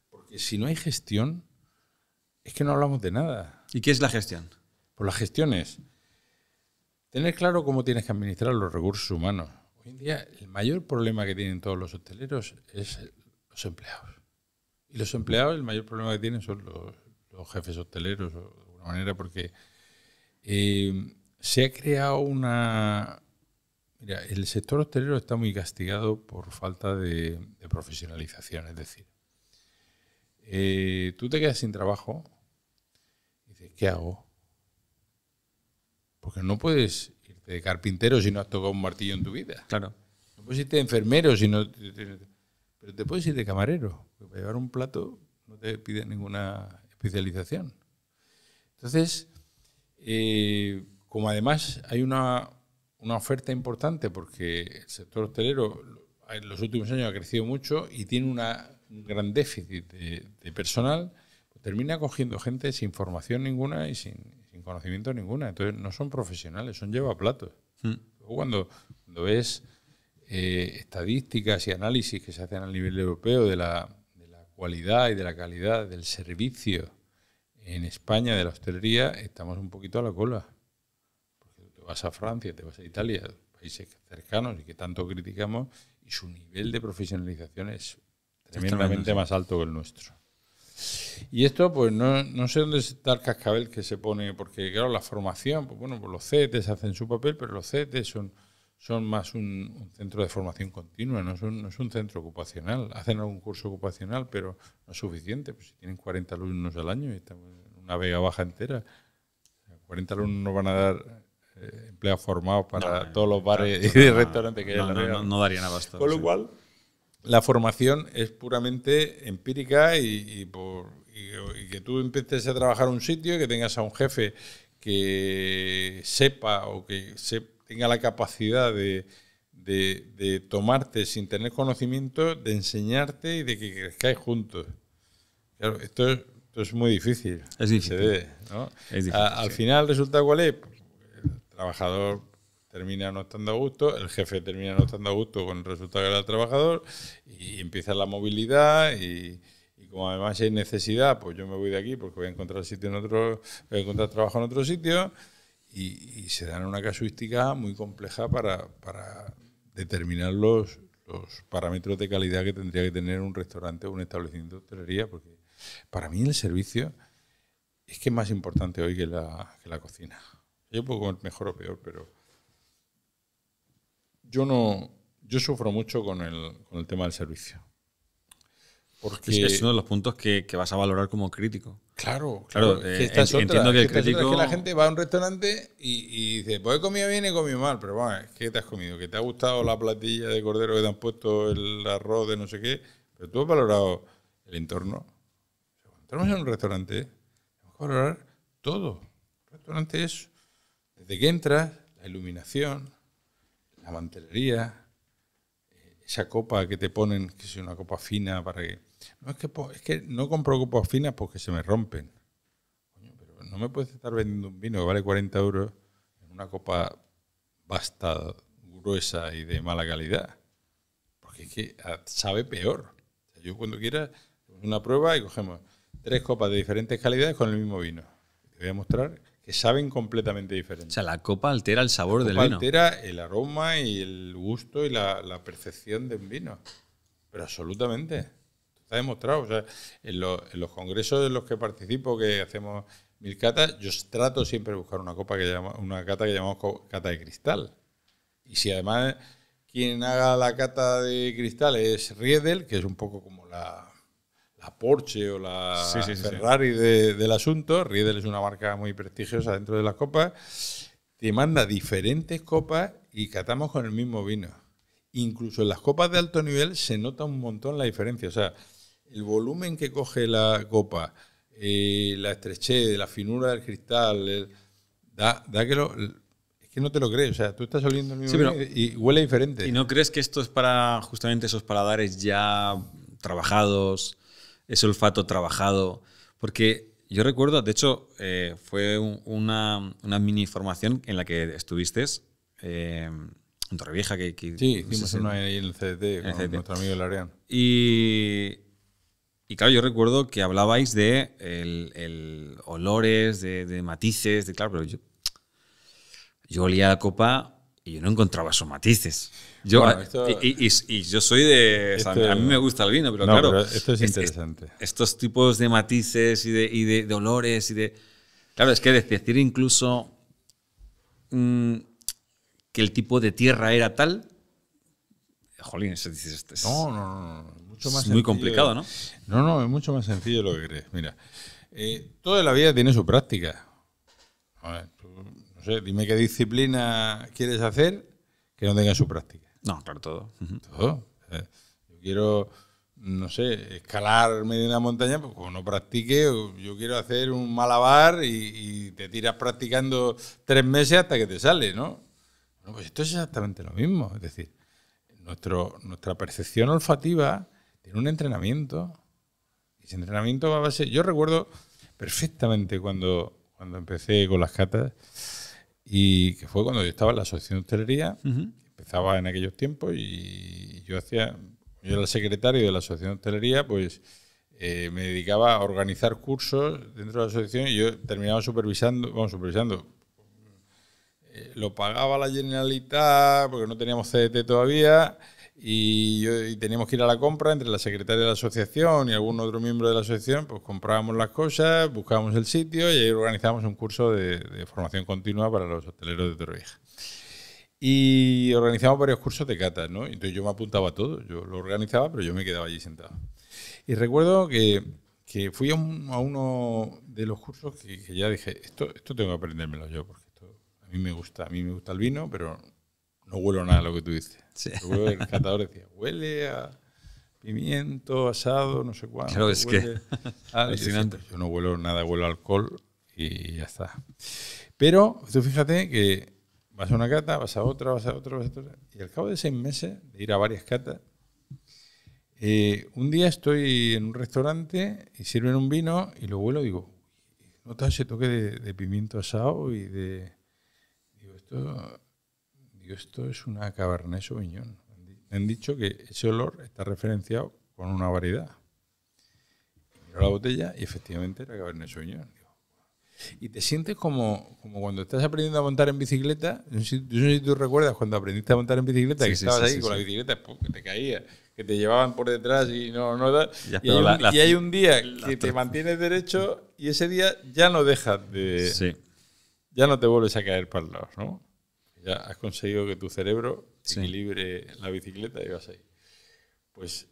Porque si no hay gestión, es que no hablamos de nada. ¿Y qué es la gestión? Pues la gestión es tener claro cómo tienes que administrar los recursos humanos. Hoy en día el mayor problema que tienen todos los hosteleros es los empleados. Y los empleados el mayor problema que tienen son los jefes hosteleros, de alguna manera, porque se ha creado una... Mira, el sector hostelero está muy castigado por falta de profesionalización. Es decir, tú te quedas sin trabajo y dices, ¿qué hago? Porque no puedes irte de carpintero si no has tocado un martillo en tu vida. Claro. No puedes irte de enfermero si no... Pero te puedes ir de camarero. Porque para llevar un plato no te piden ninguna especialización. Entonces, como además hay una oferta importante porque el sector hostelero en los últimos años ha crecido mucho y tiene un gran déficit de personal, pues termina cogiendo gente sin formación ninguna y sin conocimiento ninguna. Entonces no son profesionales, son llevaplatos. Luego cuando ves estadísticas y análisis que se hacen a nivel europeo de la cualidad y de la calidad del servicio en España de la hostelería, estamos un poquito a la cola. Te vas a Francia, te vas a Italia, países cercanos y que tanto criticamos, y su nivel de profesionalización es tremendamente más alto que el nuestro. Y esto, pues no sé dónde está el cascabel que se pone, porque claro, la formación, pues bueno, pues los CETES hacen su papel, pero los CETES son más un centro de formación continua, no es un centro ocupacional. Hacen algún curso ocupacional, pero no es suficiente. Pues si tienen 40 alumnos al año y estamos en una Vega Baja entera, 40 alumnos nos van a dar empleados formados para todos los bares y restaurantes que hay en la Vega. No darían abasto. Con lo cual, la formación es puramente empírica y y que tú empieces a trabajar en un sitio y que tengas a un jefe que sepa o que tenga la capacidad de tomarte sin tener conocimiento, de enseñarte y de que crezcáis juntos. Claro, esto es muy difícil. Es difícil. ¿no? Es difícil, Al final, ¿resulta cuál es? Pues, el trabajador termina no estando a gusto, el jefe termina no estando a gusto con el resultado que da el trabajador y empieza la movilidad y como además hay necesidad, pues yo me voy de aquí porque voy a encontrar voy a encontrar trabajo en otro sitio y se dan una casuística muy compleja para determinar los parámetros de calidad que tendría que tener un restaurante o un establecimiento de hostelería, porque para mí el servicio es que es más importante hoy que la cocina. Yo puedo comer mejor o peor, pero yo sufro mucho con el tema del servicio. Porque es uno de los puntos que vas a valorar como crítico. Claro. Entiendo que el crítico... Es que la gente va a un restaurante y dice, pues he comido bien y he comido mal, pero bueno, ¿qué te has comido? ¿Que te ha gustado la platilla de cordero que te han puesto, el arroz de no sé qué? Pero tú has valorado el entorno. Cuando entramos en un restaurante, tenemos que valorar todo. El restaurante es, desde que entras, la iluminación, la mantelería, esa copa que te ponen, que es una copa fina para que... No, es que no compro copas finas porque se me rompen. Coño, pero no me puedes estar vendiendo un vino que vale 40 euros en una copa basta, gruesa y de mala calidad. Porque es que sabe peor. O sea, yo cuando quiera, una prueba y cogemos 3 copas de diferentes calidades con el mismo vino. Te voy a mostrar que saben completamente diferentes. O sea, la copa altera el sabor del vino. La copa altera el aroma y el gusto y la percepción del vino. Pero absolutamente. Está demostrado. O sea, en los congresos en los que participo, que hacemos 1000 catas, yo trato siempre de buscar una cata que llamamos cata de cristal. Y si además quien haga la cata de cristal es Riedel, que es un poco como la Porsche o la Ferrari del asunto, Riedel es una marca muy prestigiosa dentro de las copas, te manda diferentes copas y catamos con el mismo vino. Incluso en las copas de alto nivel se nota un montón la diferencia. O sea, el volumen que coge la copa, la estrechez, la finura del cristal, da que es que no te lo crees. O sea, tú estás oliendo el mismo vino y huele diferente. ¿Y no crees que esto es para justamente esos paladares ya trabajados, ese olfato trabajado? Porque yo recuerdo, de hecho, fue una mini formación en la que estuviste en Torrevieja. Sí, hicimos una ahí en el CDT con nuestro amigo Larian. Y claro, yo recuerdo que hablabais de el olores, de matices, claro, pero yo olía la copa y yo no encontraba esos matices. Y yo soy de... o sea, a mí me gusta el vino, pero claro... Pero esto es interesante. Estos tipos de matices y de olores y de... Claro, es que decir incluso que el tipo de tierra era tal... Jolín, eso dices... No. Mucho más es muy complicado, ¿no? No, es mucho más sencillo de lo que crees. Mira, toda la vida tiene su práctica. A ver, no sé, dime qué disciplina quieres hacer que no tenga su práctica. No, claro, todo. Todo. Yo quiero, no sé, escalar medio de una montaña, pues como no practique, yo quiero hacer un malabar y te tiras practicando 3 meses hasta que te sale, ¿no? Bueno, pues esto es exactamente lo mismo. Es decir, nuestra percepción olfativa tiene un entrenamiento. Y ese entrenamiento va a base... Yo recuerdo perfectamente cuando empecé con las catas, y que fue cuando yo estaba en la Asociación de Hostelería, empezaba en aquellos tiempos, y yo era el secretario de la Asociación de Hostelería, pues me dedicaba a organizar cursos dentro de la asociación y yo terminaba supervisando. Lo pagaba la Generalitat porque no teníamos CDT todavía y teníamos que ir a la compra entre la secretaria de la asociación y algún otro miembro de la asociación, pues comprábamos las cosas, buscábamos el sitio y ahí organizábamos un curso de formación continua para los hosteleros de Torrevieja. Y organizamos varios cursos de catas, ¿no? Entonces yo me apuntaba a todo, yo lo organizaba, pero yo me quedaba allí sentado. Y recuerdo que fui a uno de los cursos que ya dije, esto tengo que aprendérmelo yo, porque a mí me gusta el vino, pero no huelo nada a lo que tú dices. Sí. El catador decía, huele a pimiento, asado, no sé cuánto. Claro, es huele, alucinante. Yo no huelo nada, huelo a alcohol y ya está. Pero tú fíjate que vas a una cata, vas a otra, vas a otra, vas a otra. Y al cabo de 6 meses de ir a varias catas, un día estoy en un restaurante y sirven un vino y lo huelo y digo, ¿notas ese toque de pimiento asado y de... Digo, esto es una Cabernet Sauvignon. Me han dicho que ese olor está referenciado con una variedad. Miro la botella y efectivamente era Cabernet Sauvignon. Y te sientes como cuando estás aprendiendo a montar en bicicleta. Yo no sé si tú recuerdas cuando aprendiste a montar en bicicleta, que estabas ahí con la bicicleta, que te caía, que te llevaban por detrás y no da. Y hay un día que te mantienes derecho y ese día ya no dejas de... Sí. Ya no te vuelves a caer para el lado, ¿no? Ya has conseguido que tu cerebro equilibre la bicicleta y vas ahí. Pues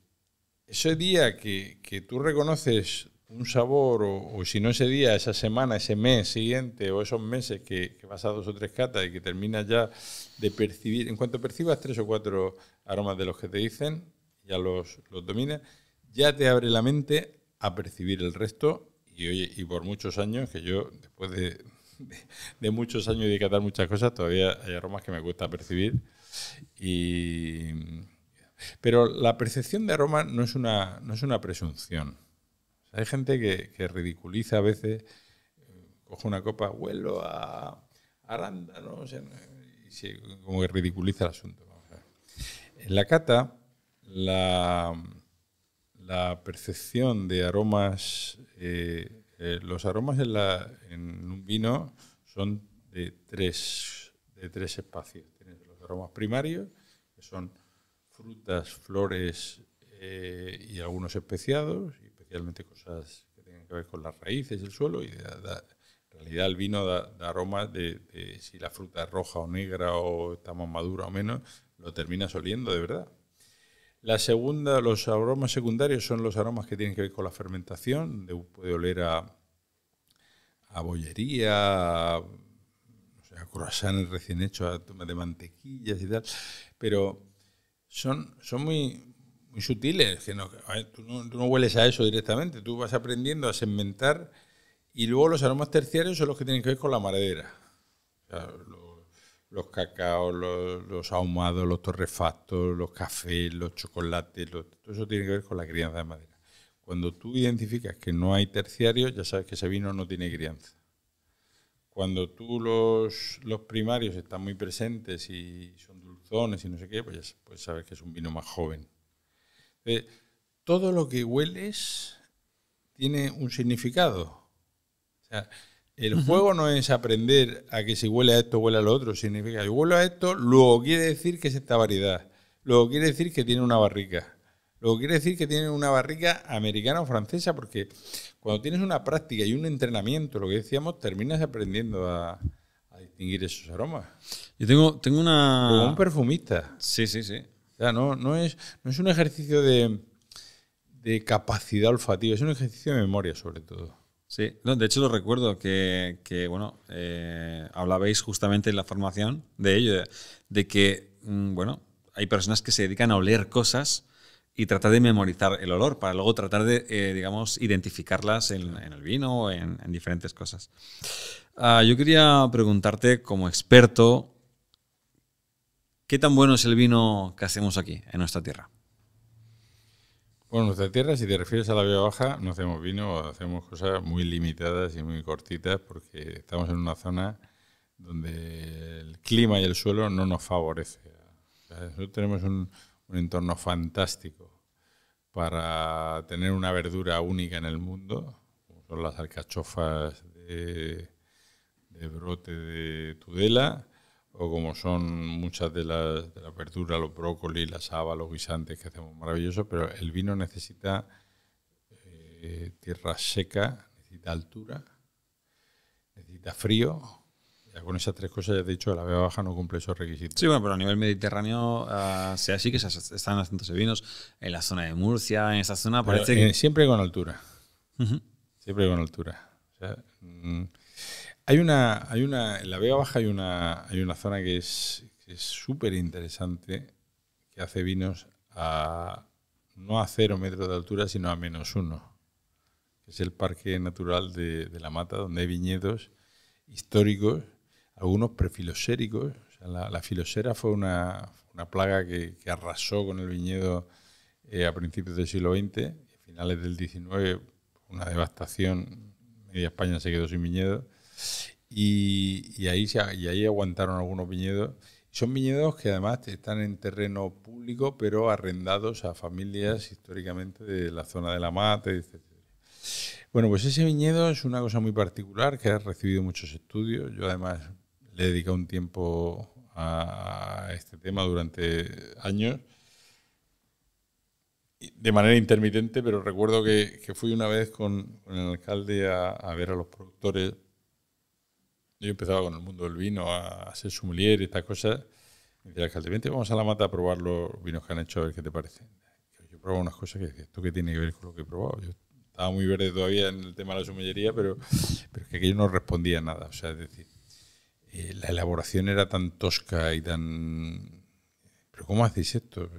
ese día que tú reconoces un sabor, o si no ese día, esa semana, ese mes siguiente, o esos meses que vas a 2 o 3 catas y que terminas ya de percibir, en cuanto percibas 3 o 4 aromas de los que te dicen, ya los dominas, ya te abre la mente a percibir el resto. Y oye, y por muchos años, que yo después de muchos años y de catar muchas cosas, todavía hay aromas que me cuesta percibir. Pero la percepción de aroma no es una presunción. O sea, hay gente que ridiculiza a veces, coge una copa, huelo a arándano, o sea, y como que ridiculiza el asunto. Vamos a ver. En la cata, la percepción de aromas, los aromas en un vino son de tres espacios. Tienes los aromas primarios, que son frutas, flores y algunos especiados, y especialmente cosas que tienen que ver con las raíces del suelo. Y en realidad el vino da aromas de si la fruta es roja o negra o está más madura o menos, lo terminas oliendo de verdad. Los aromas secundarios son los aromas que tienen que ver con la fermentación, donde puede oler a bollería, a croissants recién hechos, a de mantequillas y tal, pero son muy, muy sutiles, que tú no hueles a eso directamente, tú vas aprendiendo a segmentar, y luego los aromas terciarios son los que tienen que ver con la madera. O sea, los cacaos, los ahumados, los torrefactos, los cafés, los chocolates, todo eso tiene que ver con la crianza de madera. Cuando tú identificas que no hay terciarios, ya sabes que ese vino no tiene crianza. Cuando tú los primarios están muy presentes y son dulzones y no sé qué, pues ya puedes saber que es un vino más joven. Todo lo que hueles tiene un significado. O sea, el juego no es aprender a que si huele a esto, huele a lo otro. Significa que huele a esto, luego quiere decir que es esta variedad. Luego quiere decir que tiene una barrica. Luego quiere decir que tiene una barrica americana o francesa, porque cuando tienes una práctica y un entrenamiento, lo que decíamos, terminas aprendiendo a distinguir esos aromas. Yo tengo una... Como un perfumista. Sí. O sea, no es un ejercicio de capacidad olfativa, es un ejercicio de memoria sobre todo. Sí, no, de hecho lo recuerdo que bueno, hablabais justamente en la formación de ello, de que, bueno, hay personas que se dedican a oler cosas y tratar de memorizar el olor para luego tratar de, digamos, identificarlas en el vino o en diferentes cosas. Yo quería preguntarte, como experto, ¿qué tan bueno es el vino que hacemos aquí, en nuestra tierra? Bueno, nuestra tierra, si te refieres a la Vega Baja, no hacemos vino, hacemos cosas muy limitadas y muy cortitas porque estamos en una zona donde el clima y el suelo no nos favorece. O sea, nosotros tenemos un entorno fantástico para tener una verdura única en el mundo, como son las alcachofas de brote de Tudela, o como son muchas de las verduras, los brócolis, las habas, los guisantes que hacemos maravillosos, pero el vino necesita tierra seca, necesita altura, necesita frío. Ya con esas 3 cosas, ya te he dicho, la Vega Baja no cumple esos requisitos. Sí, bueno, pero a nivel mediterráneo, sea así que se están haciendo vinos en la zona de Murcia, en esa zona, parece pero, que... Siempre con altura. Siempre con altura. O sea, en la Vega Baja hay una zona que es súper interesante, que hace vinos a no a 0 metros de altura, sino a -1, que es el Parque Natural de La Mata, donde hay viñedos históricos, algunos prefiloséricos. O sea, la filosera fue una plaga que arrasó con el viñedo a principios del siglo XX, a finales del XIX, una devastación, media España se quedó sin viñedos, y ahí aguantaron algunos viñedos. Son viñedos que además están en terreno público, pero arrendados a familias históricamente de la zona de La Mata, etc. Bueno, pues ese viñedo es una cosa muy particular que ha recibido muchos estudios. Yo además le he dedicado un tiempo a este tema durante años, de manera intermitente, pero recuerdo que fui una vez con el alcalde a ver a los productores. Yo empezaba con el mundo del vino, a ser sommelier y estas cosas. Me decía el alcalde, vente, vamos a La Mata a probar los vinos que han hecho, a ver qué te parece. Yo probaba unas cosas que decía, ¿esto qué tiene que ver con lo que he probado? Yo estaba muy verde todavía en el tema de la sommellería, pero es que aquello no respondía a nada. O sea, es decir, la elaboración era tan tosca y tan... ¿Pero cómo hacéis esto?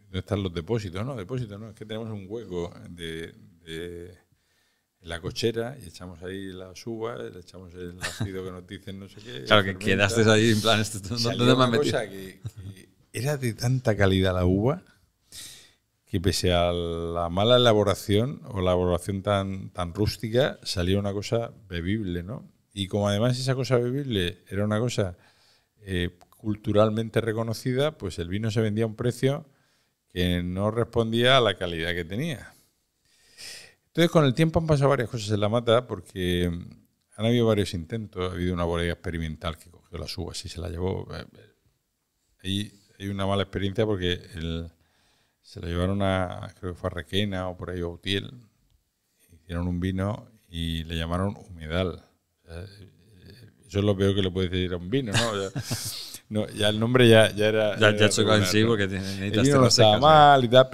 ¿Dónde están los depósitos? No, depósitos no, es que tenemos un hueco en la cochera y echamos ahí las uvas, le echamos el ácido que nos dicen no sé qué. Claro, que quedaste ahí en plan, ¿dónde me han metido? Cosa que era de tanta calidad la uva que pese a la mala elaboración o la elaboración tan rústica, salía una cosa bebible, ¿no? Y como además esa cosa bebible era una cosa culturalmente reconocida, pues el vino se vendía a un precio que no respondía a la calidad que tenía. Entonces, con el tiempo han pasado varias cosas en La Mata, porque han habido varios intentos. Ha habido una bodega experimental que cogió las uvas y se la llevó. Ahí hay una mala experiencia porque se la llevaron creo que fue a Requena o por ahí a Utiel. Hicieron un vino y le llamaron humedal. O sea, eso es lo peor que le puedes decir a un vino, ¿no? Ya el nombre ya era... Ya chocó en sí porque necesitas... El vino no estaba mal y tal,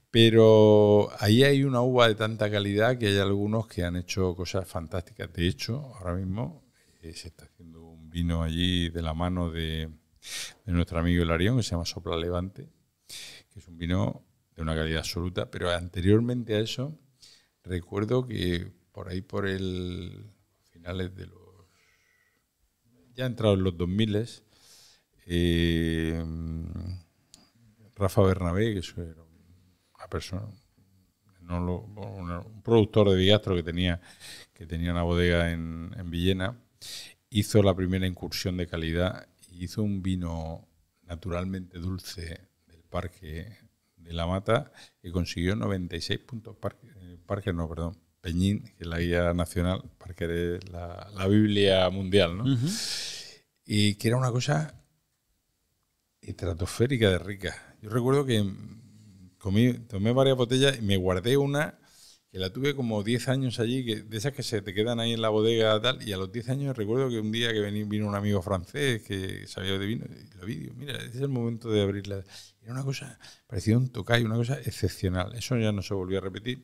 pero ahí hay una uva de tanta calidad que hay algunos que han hecho cosas fantásticas. De hecho, ahora mismo se está haciendo un vino allí de la mano de nuestro amigo Hilarión, que se llama Sopla Levante, que es un vino de una calidad absoluta. Pero anteriormente a eso, recuerdo que por ahí por finales de los... ya entrados en los 2000, Rafa Bernabé, que es una persona, un productor de Bigastro que tenía una bodega en Villena, hizo la primera incursión de calidad y hizo un vino naturalmente dulce del Parque de La Mata que consiguió 96 puntos. Peñín, que es la guía nacional, Parque de la Biblia mundial, ¿no? Uh-huh. Y que era una cosa estratosférica de rica. Yo recuerdo que tomé varias botellas y me guardé una que la tuve como 10 años allí, de esas que se te quedan ahí en la bodega tal, y a los 10 años recuerdo que un día que vino un amigo francés que sabía de vino, y lo vi, digo, mira, este es el momento de abrirla. Era una cosa, parecía un tocayo, una cosa excepcional. Eso ya no se volvió a repetir.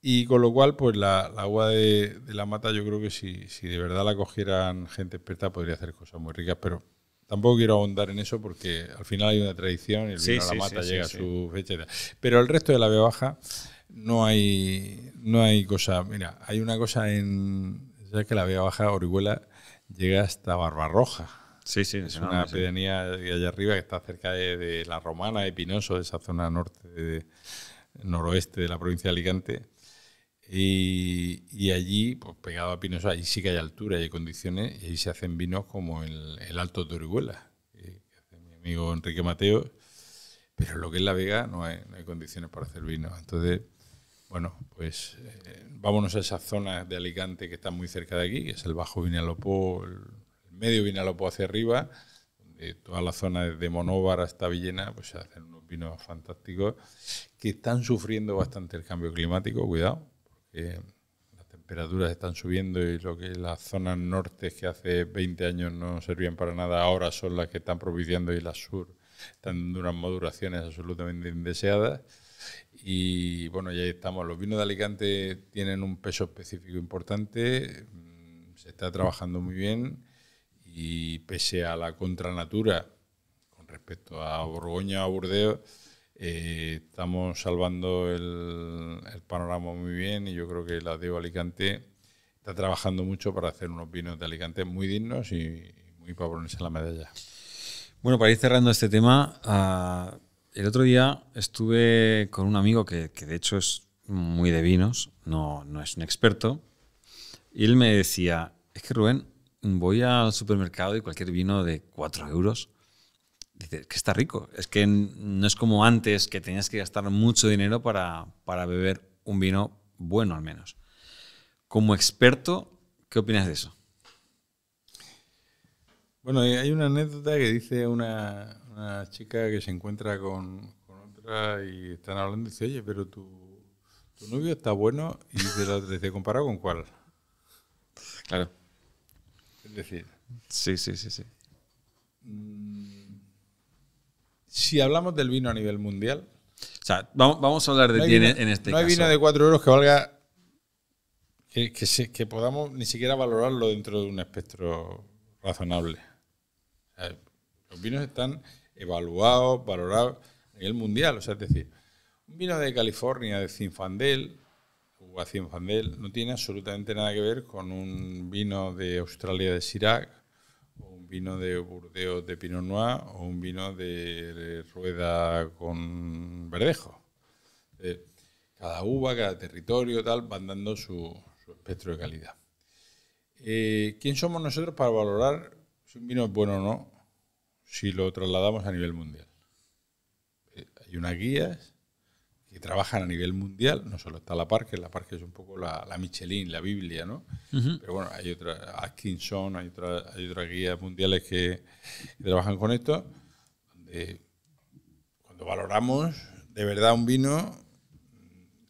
Y con lo cual, pues la agua de La Mata, yo creo que si de verdad la cogieran gente experta, podría hacer cosas muy ricas, pero tampoco quiero ahondar en eso porque al final hay una tradición y el vino de La Mata llega a su fecha. Pero el resto de la Vega Baja no hay cosa. Mira, hay una cosa ¿sabes que la Vega Baja, Orihuela, llega hasta Barbarroja? Sí, es una pedanía de allá arriba que está cerca de La Romana, de Pinoso, de esa zona noroeste de la provincia de Alicante. Y allí, pues pegado a Pinoso, allí sí que hay altura y hay condiciones, y ahí se hacen vinos como el Alto de Orihuela, que hace mi amigo Enrique Mateo, pero lo que es La Vega no hay condiciones para hacer vino. Entonces, bueno, pues vámonos a esas zonas de Alicante que están muy cerca de aquí, que es el Bajo Vinalopó, el Medio Vinalopó hacia arriba, donde toda la zona desde Monóvar hasta Villena, pues se hacen unos vinos fantásticos que están sufriendo bastante el cambio climático, cuidado. Las temperaturas están subiendo y lo que las zonas norte que hace 20 años no servían para nada, ahora son las que están propiciando, y las sur están dando unas maduraciones absolutamente indeseadas. Y bueno, ya estamos. Los vinos de Alicante tienen un peso específico importante, se está trabajando muy bien, y pese a la contranatura con respecto a Borgoña o a Burdeos, Estamos salvando el panorama muy bien y yo creo que la Diego Alicante está trabajando mucho para hacer unos vinos de Alicante muy dignos y muy para ponerse la medalla. Bueno, para ir cerrando este tema, el otro día estuve con un amigo que de hecho es muy de vinos, no es un experto, y él me decía, es que Rubén, voy al supermercado y cualquier vino de 4 euros, dice, que está rico. Es que no es como antes, que tenías que gastar mucho dinero para beber un vino bueno al menos. Como experto, ¿qué opinas de eso? Bueno, hay una anécdota que dice una chica que se encuentra con otra y están hablando y dice, oye, pero tu novio está bueno, y dice la otra, dice, ¿comparado con cuál? Claro. Es decir... Sí. Si hablamos del vino a nivel mundial... O sea, vamos a hablar de ti en este caso. No hay vino de 4 euros que valga... Que podamos ni siquiera valorarlo dentro de un espectro razonable. O sea, los vinos están evaluados, valorados a nivel mundial. O sea, es decir, un vino de California, de Zinfandel, uva Zinfandel, no tiene absolutamente nada que ver con un vino de Australia de Syrah, o un vino de Burdeos de Pinot Noir, o un vino de Rueda con Verdejo. Cada uva, cada territorio, tal, van dando su espectro de calidad. ¿Quién somos nosotros para valorar si un vino es bueno o no si lo trasladamos a nivel mundial? Hay unas guías que trabajan a nivel mundial, no solo está la Parker es un poco la Michelin, la Biblia, ¿no? Uh-huh. Pero bueno, hay otra, Atkinson, hay otras guías mundiales que trabajan con esto, donde cuando valoramos de verdad un vino,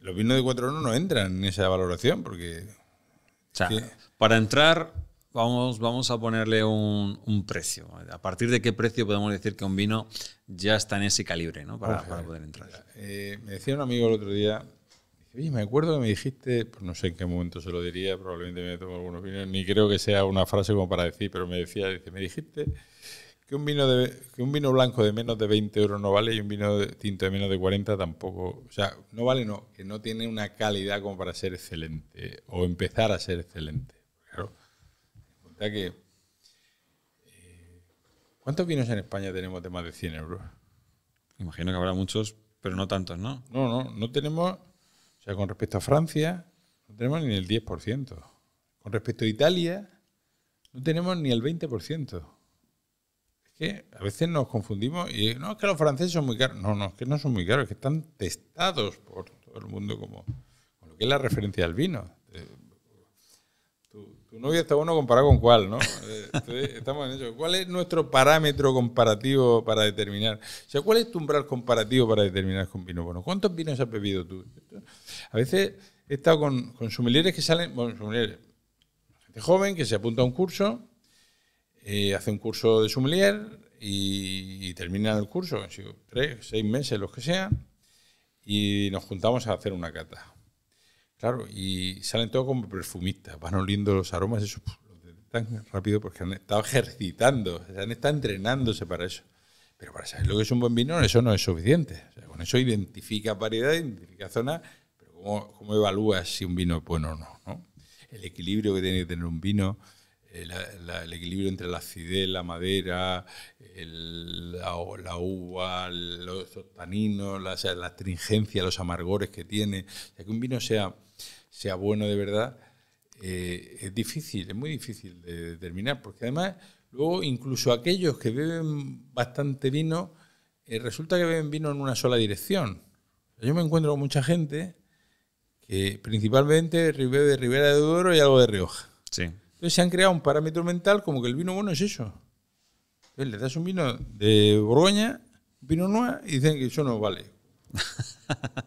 los vinos de 4 euros no entran en esa valoración, porque... O sea, para entrar, vamos a ponerle un precio. ¿A partir de qué precio podemos decir que un vino ya está en ese calibre, ¿no? para poder entrar? Me decía un amigo el otro día, dice, oye, me acuerdo que me dijiste, pues no sé en qué momento se lo diría, probablemente me tomo algunos vinos, ni creo que sea una frase como para decir, pero me decía, me dijiste que un vino blanco de menos de 20 euros no vale y un vino tinto de menos de 40 tampoco. O sea, no vale, no, que no tiene una calidad como para ser excelente o empezar a ser excelente. Claro, cuenta que ¿cuántos vinos en España tenemos de más de 100 euros? Imagino que habrá muchos, pero no tantos, ¿no? No tenemos, o sea, con respecto a Francia, no tenemos ni el 10%. Con respecto a Italia, no tenemos ni el 20%. Que a veces nos confundimos y no, es que los franceses son muy caros. No, es que no son muy caros, es que están testados por todo el mundo como lo que es la referencia al vino. Tu novia está bueno comparado con cuál, ¿no? Entonces, estamos en eso. ¿Cuál es nuestro parámetro comparativo para determinar? O sea, ¿cuál es tu umbral comparativo para determinar con vino bueno? ¿Cuántos vinos has bebido tú? A veces he estado con sommeliers que salen, bueno, sommeliers, gente joven que se apunta a un curso, hace un curso de sommelier y termina el curso, 3, 6 meses, los que sean, y nos juntamos a hacer una cata. Claro, y salen todos como perfumistas, van oliendo los aromas, eso tan rápido porque han estado ejercitando, han estado entrenándose para eso. Pero para saber lo que es un buen vino, eso no es suficiente. O sea, con eso identifica variedad, identifica zona, pero ¿cómo evalúas si un vino es bueno o no? El equilibrio que tiene que tener un vino, el equilibrio entre la acidez, la madera, la uva, los taninos, la astringencia, los amargores que tiene. O sea, que un vino sea bueno de verdad es difícil, es muy difícil de determinar, porque además luego incluso aquellos que beben bastante vino, resulta que beben vino en una sola dirección. Yo me encuentro con mucha gente que principalmente bebe de Ribera de Duero y algo de Rioja. Sí. Entonces se han creado un parámetro mental como que el vino bueno es eso. Entonces le das un vino de Borgoña, vino Noir, y dicen que eso no vale.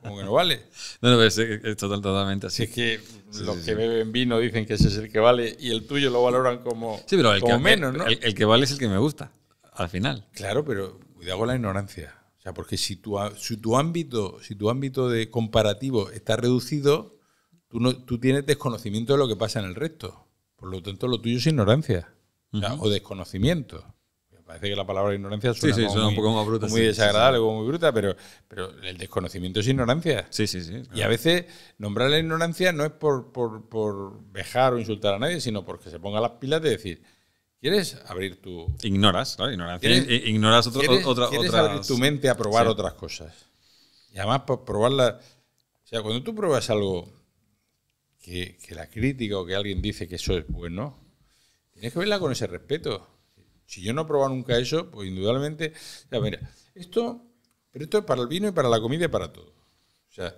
Como que no vale. No, es totalmente así. Si es que los que beben vino dicen que ese es el que vale y el tuyo lo valoran como, sí, pero como menos, ¿no? El que vale es el que me gusta, al final. Claro, pero cuidado con la ignorancia. O sea, porque si tu ámbito de comparativo está reducido, tú tienes desconocimiento de lo que pasa en el resto. Por lo tanto, lo tuyo es ignorancia, o sea, o desconocimiento. parece que la palabra ignorancia suena, sí, suena un poco más bruta. Muy desagradable, como muy bruta, pero el desconocimiento es ignorancia. Sí, claro. Y a veces nombrar la ignorancia no es por vejar o insultar a nadie, sino porque se ponga las pilas de decir, ¿quieres abrir tu... Ignoras, claro, ignorancia. Ignoras ¿Quieres abrir tu mente a probar otras cosas? Y además, por probarla... O sea, cuando tú pruebas algo que la crítica o que alguien dice que eso es bueno, tienes que verla con ese respeto. Si yo no he probado nunca eso, pues indudablemente... O sea, mira, esto es para el vino y para la comida y para todo. O sea,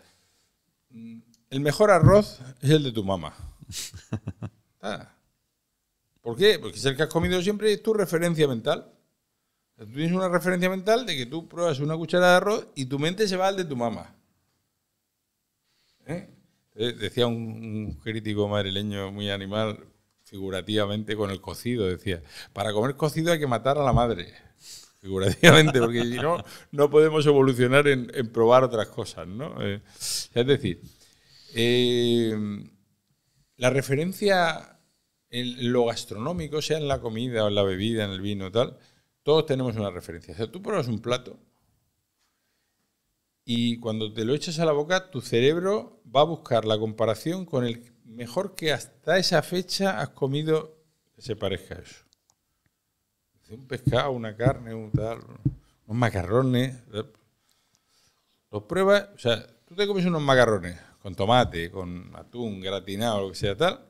el mejor arroz es el de tu mamá. ¿Por qué? Porque es el que has comido siempre y es tu referencia mental. O sea, tú tienes una referencia mental de que tú pruebas una cucharada de arroz y tu mente se va al de tu mamá. Decía un crítico madrileño muy animal, figurativamente, con el cocido, decía, para comer cocido hay que matar a la madre, figurativamente, porque si no, no podemos evolucionar en probar otras cosas, ¿no? Es decir, la referencia en lo gastronómico, sea en la comida o en la bebida, en el vino, tal, todos tenemos una referencia. O sea, tú pruebas un plato y cuando te lo echas a la boca, tu cerebro va a buscar la comparación con el mejor que hasta esa fecha has comido que se parezca a eso. Un pescado, una carne, unos macarrones. Los pruebas, o sea, tú te comes unos macarrones con tomate, con atún, gratinado, lo que sea tal,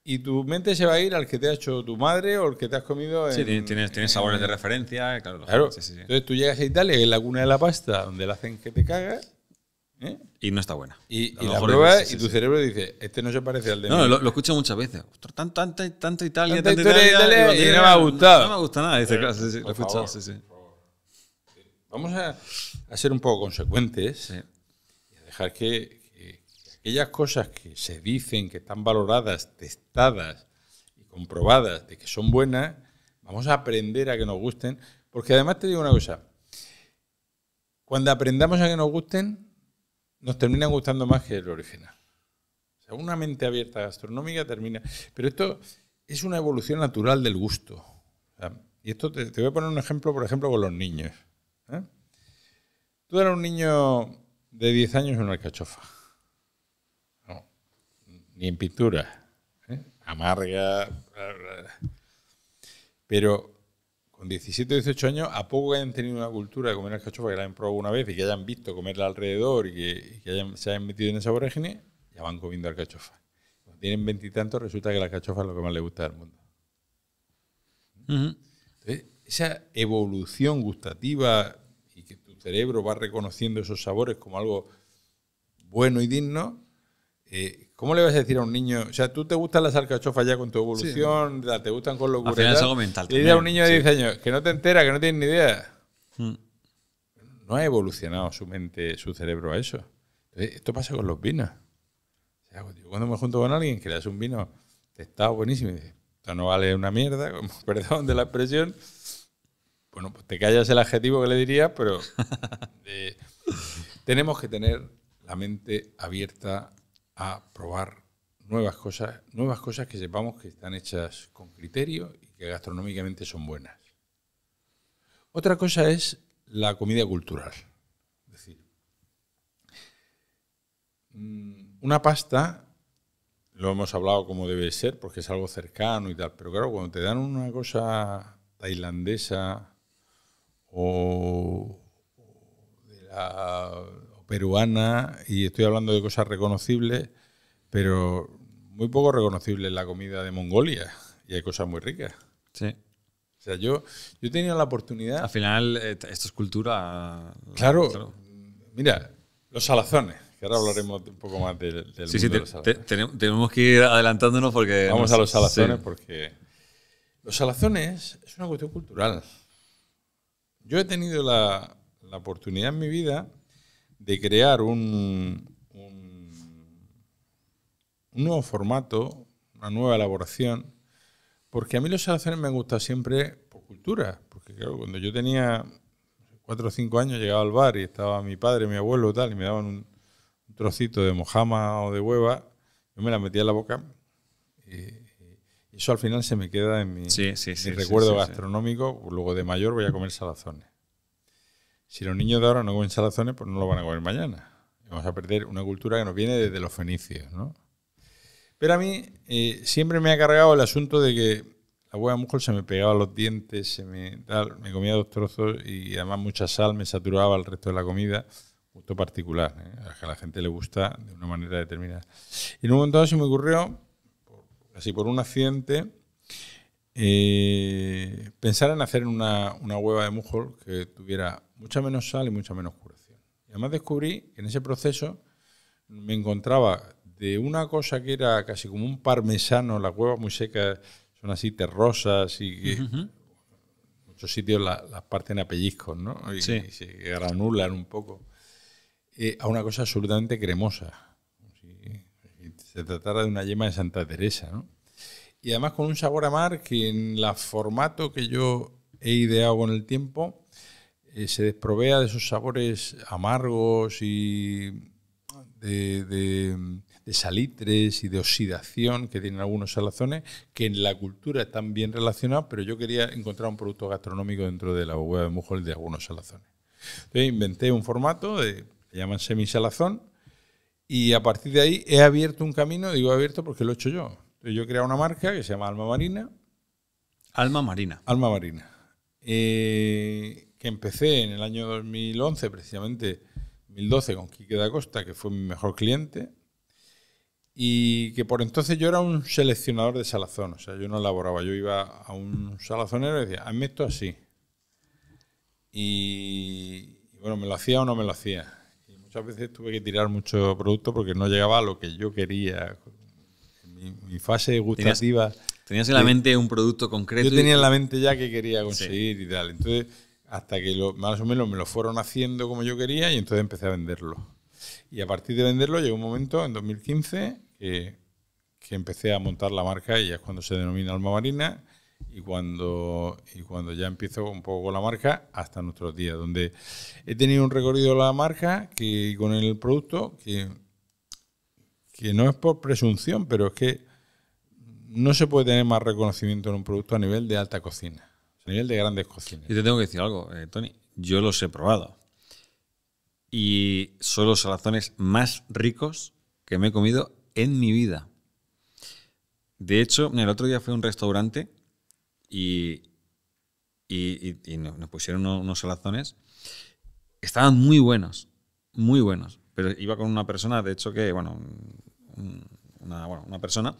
y tu mente se va a ir al que te ha hecho tu madre o el que te has comido. Sí, tienes sabores de referencia, claro. Claro. Sí. Entonces tú llegas a Italia, que es la cuna de la pasta, donde la hacen que te cagas. Y no está buena. Y la pruebas y tu cerebro dice, este no se parece al de mí. No, lo escucho muchas veces. Ostras, tanto Italia, tanta Italia y no me ha gustado. No me gusta nada. Dice, claro, sí, lo he escuchado, sí. Vamos a ser un poco consecuentes y a dejar que aquellas cosas que se dicen, que están valoradas, testadas y comprobadas de que son buenas, vamos a aprender a que nos gusten. Porque además te digo una cosa, cuando aprendamos a que nos gusten, nos terminan gustando más que el original. O sea, una mente abierta gastronómica termina... Pero esto es una evolución natural del gusto. O sea, y esto te voy a poner un ejemplo, por ejemplo, con los niños. Tú eras un niño de 10 años en una alcachofa. No, ni en pintura. Amarga. Pero con 17 o 18 años, a poco que hayan tenido una cultura de comer alcachofa, que la hayan probado una vez y que hayan visto comerla alrededor y que se hayan metido en esa vorágine, ya van comiendo alcachofa. Cuando tienen 20 y tantos, resulta que la alcachofa es lo que más les gusta del mundo. Entonces, esa evolución gustativa y que tu cerebro va reconociendo esos sabores como algo bueno y digno, ¿cómo le vas a decir a un niño? O sea, ¿tú te gustan las alcachofas ya con tu evolución? Sí. ¿Te gustan con locura? Al final es algo mental también. Y a un niño de 10 años que no te entera, que no tiene ni idea. No ha evolucionado su mente, su cerebro a eso. Entonces, esto pasa con los vinos. O sea, yo cuando me junto con alguien que le das un vino testado buenísimo y dice, esto no vale una mierda, perdón de la expresión, bueno, pues te callas el adjetivo que le diría, pero tenemos que tener la mente abierta a probar nuevas cosas que sepamos que están hechas con criterio y que gastronómicamente son buenas. Otra cosa es la comida cultural. Es decir, una pasta, lo hemos hablado como debe ser, porque es algo cercano y tal, pero claro, cuando te dan una cosa tailandesa o peruana, y estoy hablando de cosas reconocibles, pero muy poco reconocibles la comida de Mongolia, y hay cosas muy ricas. Sí. O sea, yo he tenido la oportunidad... Al final, esto es cultura... Claro. Mira, los salazones, que ahora hablaremos un poco más del mundo de los salazones. Tenemos que ir adelantándonos porque... Vamos a los salazones porque... Los salazones es una cuestión cultural. Yo he tenido la oportunidad en mi vida de crear un nuevo formato, una nueva elaboración, porque a mí los salazones me han gustado siempre por cultura. Porque claro, cuando yo tenía 4 o 5 años llegaba al bar y estaba mi padre, mi abuelo y tal, y me daban un trocito de mojama o de hueva, yo me la metía en la boca y Eso al final se me queda en mi recuerdo gastronómico. Luego de mayor voy a comer salazones. Si los niños de ahora no comen salazones, pues no lo van a comer mañana. Vamos a perder una cultura que nos viene desde los fenicios, ¿no? Pero a mí siempre me ha cargado el asunto de que la hueva de Mújol se me pegaba a los dientes, me comía 2 trozos y además mucha sal, me saturaba el resto de la comida. Gusto particular, a que a la gente le gusta de una manera determinada. Y en un momento dado se me ocurrió, así por un accidente, pensar en hacer una hueva de Mújol que tuviera mucha menos sal y mucha menos curación. Y además descubrí que en ese proceso me encontraba de una cosa que era casi como un parmesano, las huevas muy secas son así terrosas y que en muchos sitios las parten a pellizcos, ¿no? Y se granulan un poco. A una cosa absolutamente cremosa. Si se tratara de una yema de Santa Teresa, ¿no? Y además con un sabor a mar que en el formato que yo he ideado con el tiempo se desprovea de esos sabores amargos y de salitres y de oxidación que tienen algunos salazones, que en la cultura están bien relacionados, pero yo quería encontrar un producto gastronómico dentro de la hueva de Mújol de algunos salazones. Entonces inventé un formato, se llaman semisalazón, y a partir de ahí he abierto un camino, digo abierto porque lo he hecho yo. Entonces yo he creado una marca que se llama Alma Marina. Alma Marina. Alma Marina. Que empecé en el año 2011, precisamente 2012, con Quique da Costa, que fue mi mejor cliente, y que por entonces yo era un seleccionador de salazón, o sea, yo no elaboraba, yo iba a un salazonero y decía, hazme esto así. Y bueno, me lo hacía o no me lo hacía. Y muchas veces tuve que tirar mucho producto porque no llegaba a lo que yo quería. Mi fase gustativa. ¿Tenías en la mente un producto concreto? Yo tenía en la mente ya que quería conseguir y tal. Entonces, hasta que más o menos me lo fueron haciendo como yo quería y entonces empecé a venderlo. Y a partir de venderlo llegó un momento, en 2015, que empecé a montar la marca y ya es cuando se denomina Alma Marina y cuando ya empiezo un poco con la marca hasta nuestros días, donde he tenido un recorrido de la marca con el producto que no es por presunción, pero es que no se puede tener más reconocimiento en un producto a nivel de alta cocina, a nivel de grandes cocinas. Y te tengo que decir algo, Tony. Yo los he probado. Y son los salazones más ricos que me he comido en mi vida. De hecho, el otro día fui a un restaurante y nos pusieron unos salazones. Estaban muy buenos, muy buenos. Pero iba con una persona, de hecho, que, bueno, una persona.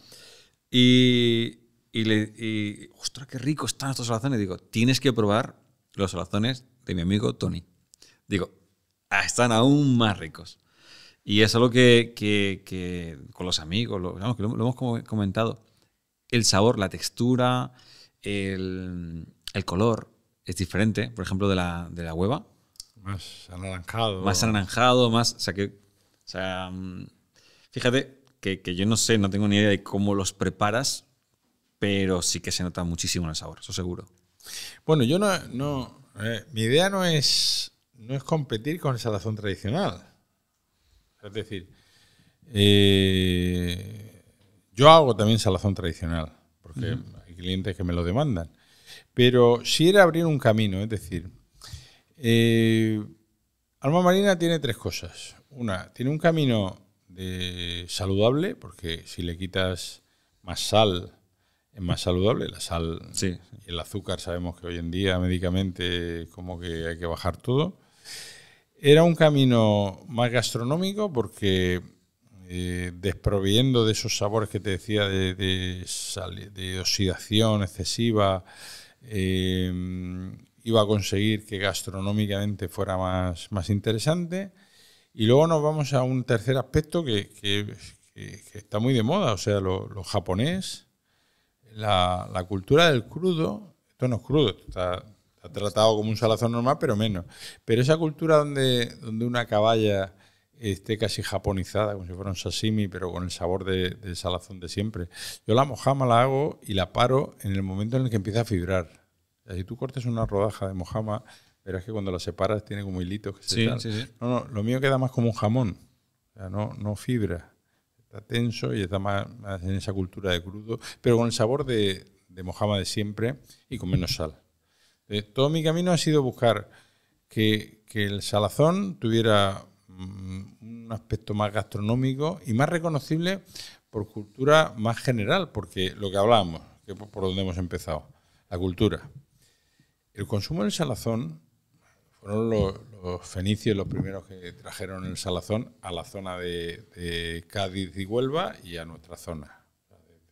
Y ostras, qué rico están estos salazones. Digo, tienes que probar los salazones de mi amigo Tony. Digo, están aún más ricos. Y es algo que con los amigos, lo hemos comentado. El sabor, la textura, el color es diferente, por ejemplo, de la hueva. Más anaranjado. Más anaranjado, más... fíjate que yo no sé, no tengo ni idea de cómo los preparas, pero sí que se nota muchísimo el sabor, eso seguro. Bueno, yo mi idea no es competir con el salazón tradicional. Es decir, yo hago también salazón tradicional, porque hay clientes que me lo demandan. Pero sí era abrir un camino, es decir, Alma Marina tiene 3 cosas. Una, tiene un camino saludable, porque si le quitas más sal, es más saludable. La sal y el azúcar sabemos que hoy en día médicamente como que hay que bajar todo. Era un camino más gastronómico porque desproviendo de esos sabores que te decía de oxidación excesiva, iba a conseguir que gastronómicamente fuera más interesante. Y luego nos vamos a un tercer aspecto que está muy de moda, o sea, lo japonés, la cultura del crudo. Esto no es crudo, esto está tratado como un salazón normal, pero menos. Pero esa cultura donde una caballa esté casi japonizada, como si fuera un sashimi, pero con el sabor del salazón de siempre. Yo la mojama la hago y la paro en el momento en el que empieza a fibrar. O sea, si tú cortes una rodaja de mojama, verás que cuando la separas tiene como hilitos que se salen. Sí. No, lo mío queda más como un jamón. O sea, no fibra. está tenso y está más en esa cultura de crudo, pero con el sabor de mojama de siempre y con menos sal. Todo mi camino ha sido buscar que el salazón tuviera un aspecto más gastronómico y más reconocible por cultura más general, porque lo que hablábamos, que por donde hemos empezado, la cultura. El consumo del salazón fueron los fenicios los primeros que trajeron el salazón a la zona de Cádiz y Huelva y a nuestra zona,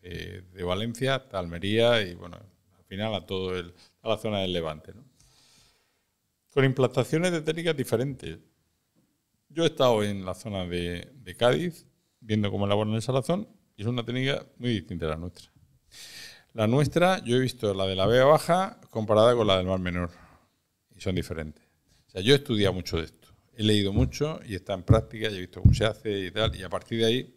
de Valencia hasta Almería y bueno, al final a la zona del Levante, ¿no? Con implantaciones de técnicas diferentes. Yo he estado en la zona de Cádiz viendo cómo elaboran el salazón y es una técnica muy distinta a la nuestra. La nuestra, yo he visto la de la Vega Baja comparada con la del Mar Menor y son diferentes. O sea, yo he estudiado mucho de esto, he leído mucho y está en práctica y he visto cómo se hace y tal, y a partir de ahí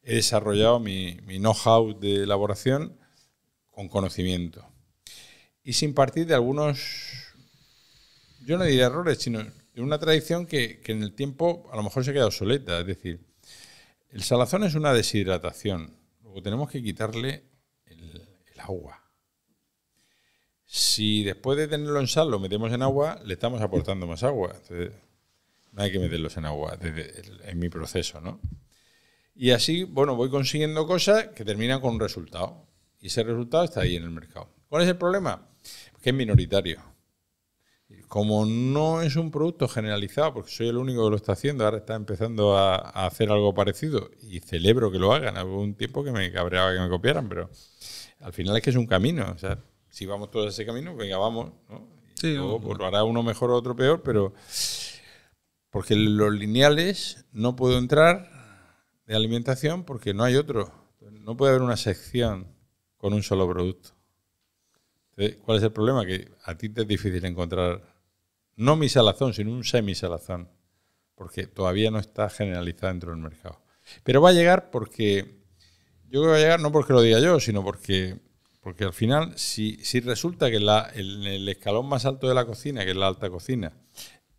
he desarrollado mi know-how de elaboración con conocimiento y sin partir de algunos, yo no diría errores, sino de una tradición que en el tiempo a lo mejor se queda obsoleta. Es decir, el salazón es una deshidratación, luego tenemos que quitarle el agua. Si después de tenerlo en sal lo metemos en agua, le estamos aportando más agua. Entonces, no hay que meterlos en agua en mi proceso, ¿no? Y así, bueno, voy consiguiendo cosas que terminan con un resultado. Y ese resultado está ahí en el mercado. ¿Cuál es el problema? Que es minoritario. Como no es un producto generalizado, porque soy el único que lo está haciendo, ahora está empezando a hacer algo parecido y celebro que lo hagan. Hubo un tiempo que me cabreaba que me copiaran, pero al final es que es un camino. O sea, si vamos todos a ese camino, venga, vamos, ¿no? Sí, luego pues, lo hará uno mejor o otro peor, pero porque los lineales no puedo entrar de alimentación porque no hay otro. No puede haber una sección con un solo producto. Entonces, ¿cuál es el problema? Que a ti te es difícil encontrar, no mi salazón, sino un semi-salazón, porque todavía no está generalizado dentro del mercado. Pero va a llegar porque, yo creo que va a llegar no porque lo diga yo, sino porque al final, si resulta que en el escalón más alto de la cocina, que es la alta cocina,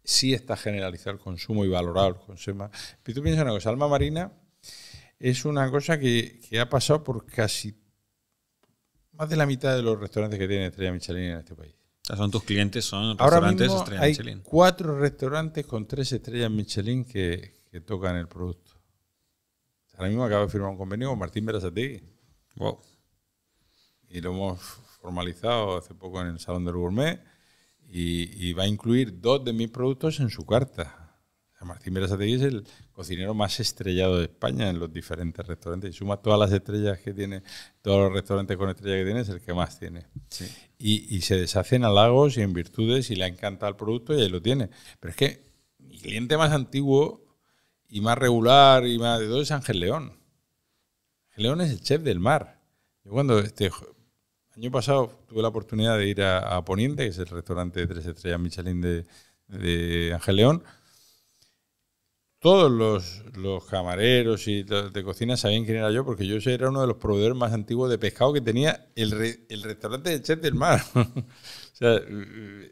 sí está generalizado el consumo y valorado el consumo. Pero tú piensas una cosa, alma marina es una cosa que ha pasado por casi más de la mitad de los restaurantes que tienen estrella Michelin en este país. O sea, son tus clientes, son ahora restaurantes mismo estrella hay Michelin. 4 restaurantes con 3 estrellas Michelin que tocan el producto. Ahora mismo acabo de firmar un convenio con Martín Berasategui. Wow. Y lo hemos formalizado hace poco en el Salón del Gourmet y va a incluir 2 de mis productos en su carta. Martín Berasategui es el cocinero más estrellado de España en los diferentes restaurantes. Y suma todas las estrellas que tiene, todos los restaurantes con estrella que tiene, es el que más tiene. Sí. Y se deshace en halagos y en virtudes y le ha encantado el producto y ahí lo tiene. Pero es que mi cliente más antiguo y más regular y más de todo es Ángel León. Ángel León es el chef del mar. Yo cuando año pasado tuve la oportunidad de ir a Poniente, que es el restaurante de 3 estrellas Michelin de Ángel León. Todos los camareros y de cocina sabían quién era yo, porque yo era uno de los proveedores más antiguos de pescado que tenía el restaurante del chef del mar. O sea,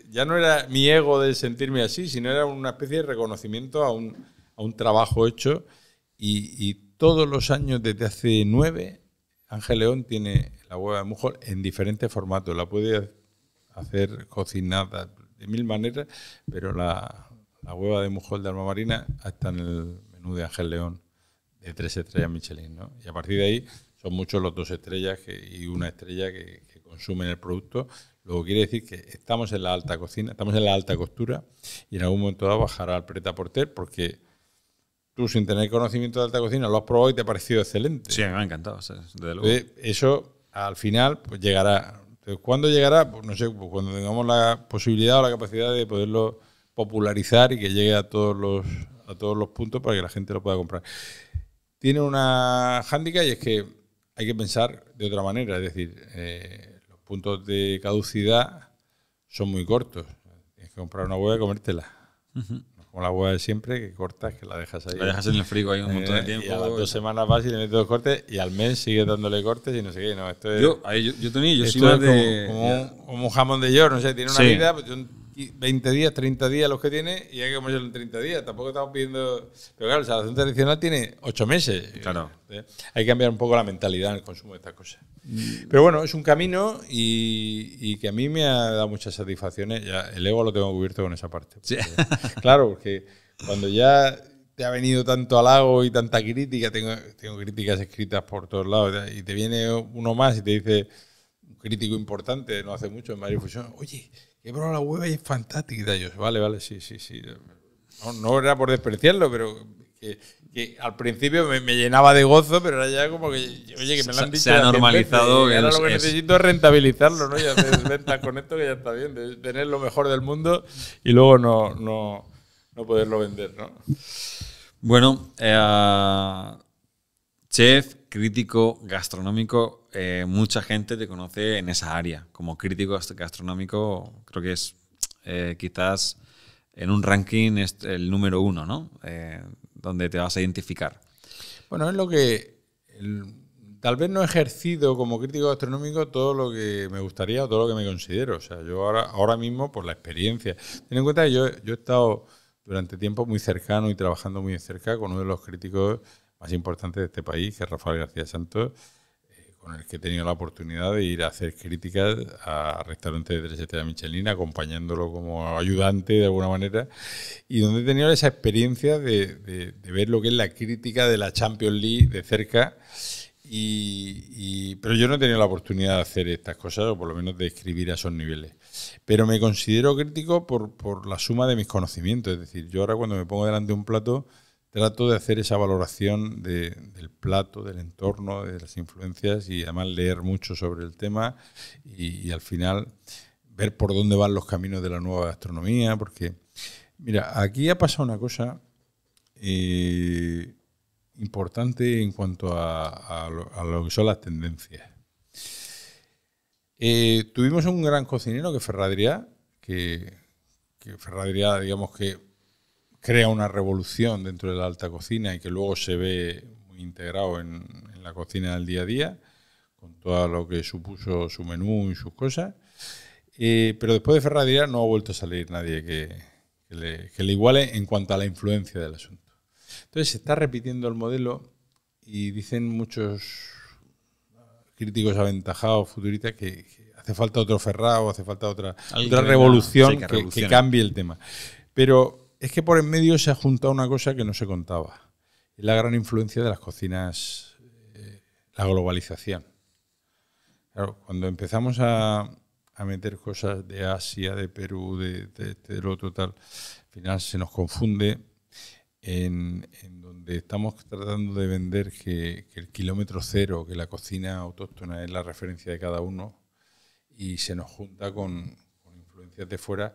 ya no era mi ego de sentirme así, sino era una especie de reconocimiento a un trabajo hecho. Y todos los años, desde hace 9, Ángel León tiene la hueva de Mújol en diferentes formatos. La puede hacer cocinada de 1000 maneras, pero la hueva de Mújol de alma marina está en el menú de Ángel León de 3 estrellas Michelin, ¿no? Y a partir de ahí son muchos los 2 estrellas y 1 estrella que consumen el producto. Luego quiere decir que estamos en la alta cocina, estamos en la alta costura y en algún momento dado bajará al pret-a-porter porque tú sin tener conocimiento de alta cocina lo has probado y te ha parecido excelente. Sí, a mí me ha encantado, desde luego. Entonces, eso al final pues llegará. Entonces, ¿cuándo llegará? Pues no sé, pues cuando tengamos la posibilidad o la capacidad de poderlo popularizar y que llegue a todos los puntos para que la gente lo pueda comprar. Tiene una hándicap y es que hay que pensar de otra manera, es decir, los puntos de caducidad son muy cortos. Tienes que comprar una hueva y comértela. Uh-huh. Como la hueva de siempre, que cortas, que la dejas ahí. La dejas en el frigo ahí un montón de tiempo. Y a las 2 semanas vas y le metes 2 cortes y al mes sigues dándole cortes y no sé qué. No, esto es, yo soy más de... Como un jamón de york, no sé, tiene una vida... Pues, 15 20 días, 30 días los que tiene y hay que comérselo en 30 días. Tampoco estamos pidiendo... Pero claro, la salvación tradicional tiene 8 meses. Claro. Hay que cambiar un poco la mentalidad en el consumo de estas cosas. Pero bueno, es un camino y que a mí me ha dado muchas satisfacciones. Ya el ego lo tengo cubierto con esa parte. Sí. Claro, porque cuando ya te ha venido tanto halago y tanta crítica, tengo críticas escritas por todos lados, y te viene uno más y te dice, un crítico importante, no hace mucho en Madrid Fusión, oye, he probado la web y es fantástica. Y yo, vale, sí. No era por despreciarlo, pero que al principio me llenaba de gozo, pero ahora ya como que, oye, que me lo han dicho. Se ha normalizado. Y ahora lo que necesito es rentabilizarlo, ¿no? Y hacer ventas con esto, que ya está bien, de tener lo mejor del mundo y luego no poderlo vender, ¿no? Bueno, chef, crítico gastronómico, mucha gente te conoce en esa área. Como crítico gastronómico, creo que es quizás en un ranking es el número 1, ¿no? Donde te vas a identificar. Bueno, es lo que... tal vez no he ejercido como crítico gastronómico todo lo que me gustaría o todo lo que me considero. O sea, yo ahora mismo, por la experiencia... Ten en cuenta que yo he estado durante tiempo muy cercano y trabajando muy de cerca con uno de los críticos más importantes de este país, que es Rafael García Santos, con el que he tenido la oportunidad de ir a hacer críticas a restaurantes de 3 estrellas Michelin, acompañándolo como ayudante de alguna manera, y donde he tenido esa experiencia de ver lo que es la crítica de la Champions League de cerca, pero yo no he tenido la oportunidad de hacer estas cosas, o por lo menos de escribir a esos niveles. Pero me considero crítico por la suma de mis conocimientos, es decir, yo ahora cuando me pongo delante de un plato, trato de hacer esa valoración del plato, del entorno, de las influencias y además leer mucho sobre el tema y al final ver por dónde van los caminos de la nueva gastronomía, porque, mira, aquí ha pasado una cosa importante en cuanto a lo que son las tendencias. Tuvimos un gran cocinero que es Ferradrià, que Ferradrià, digamos que crea una revolución dentro de la alta cocina y que luego se ve muy integrado en la cocina del día a día, con todo lo que supuso su menú y sus cosas. Pero después de Ferradrià no ha vuelto a salir nadie que le iguale en cuanto a la influencia del asunto. Entonces se está repitiendo el modelo y dicen muchos críticos aventajados, futuristas, que hace falta otro Ferrao, hace falta otra revolución que cambie el tema. Pero es que por en medio se ha juntado una cosa que no se contaba. Es la gran influencia de las cocinas, la globalización. Claro, cuando empezamos a meter cosas de Asia, de Perú, del otro tal, al final se nos confunde en donde estamos tratando de vender que el kilómetro cero, que la cocina autóctona es la referencia de cada uno, y se nos junta con influencias de fuera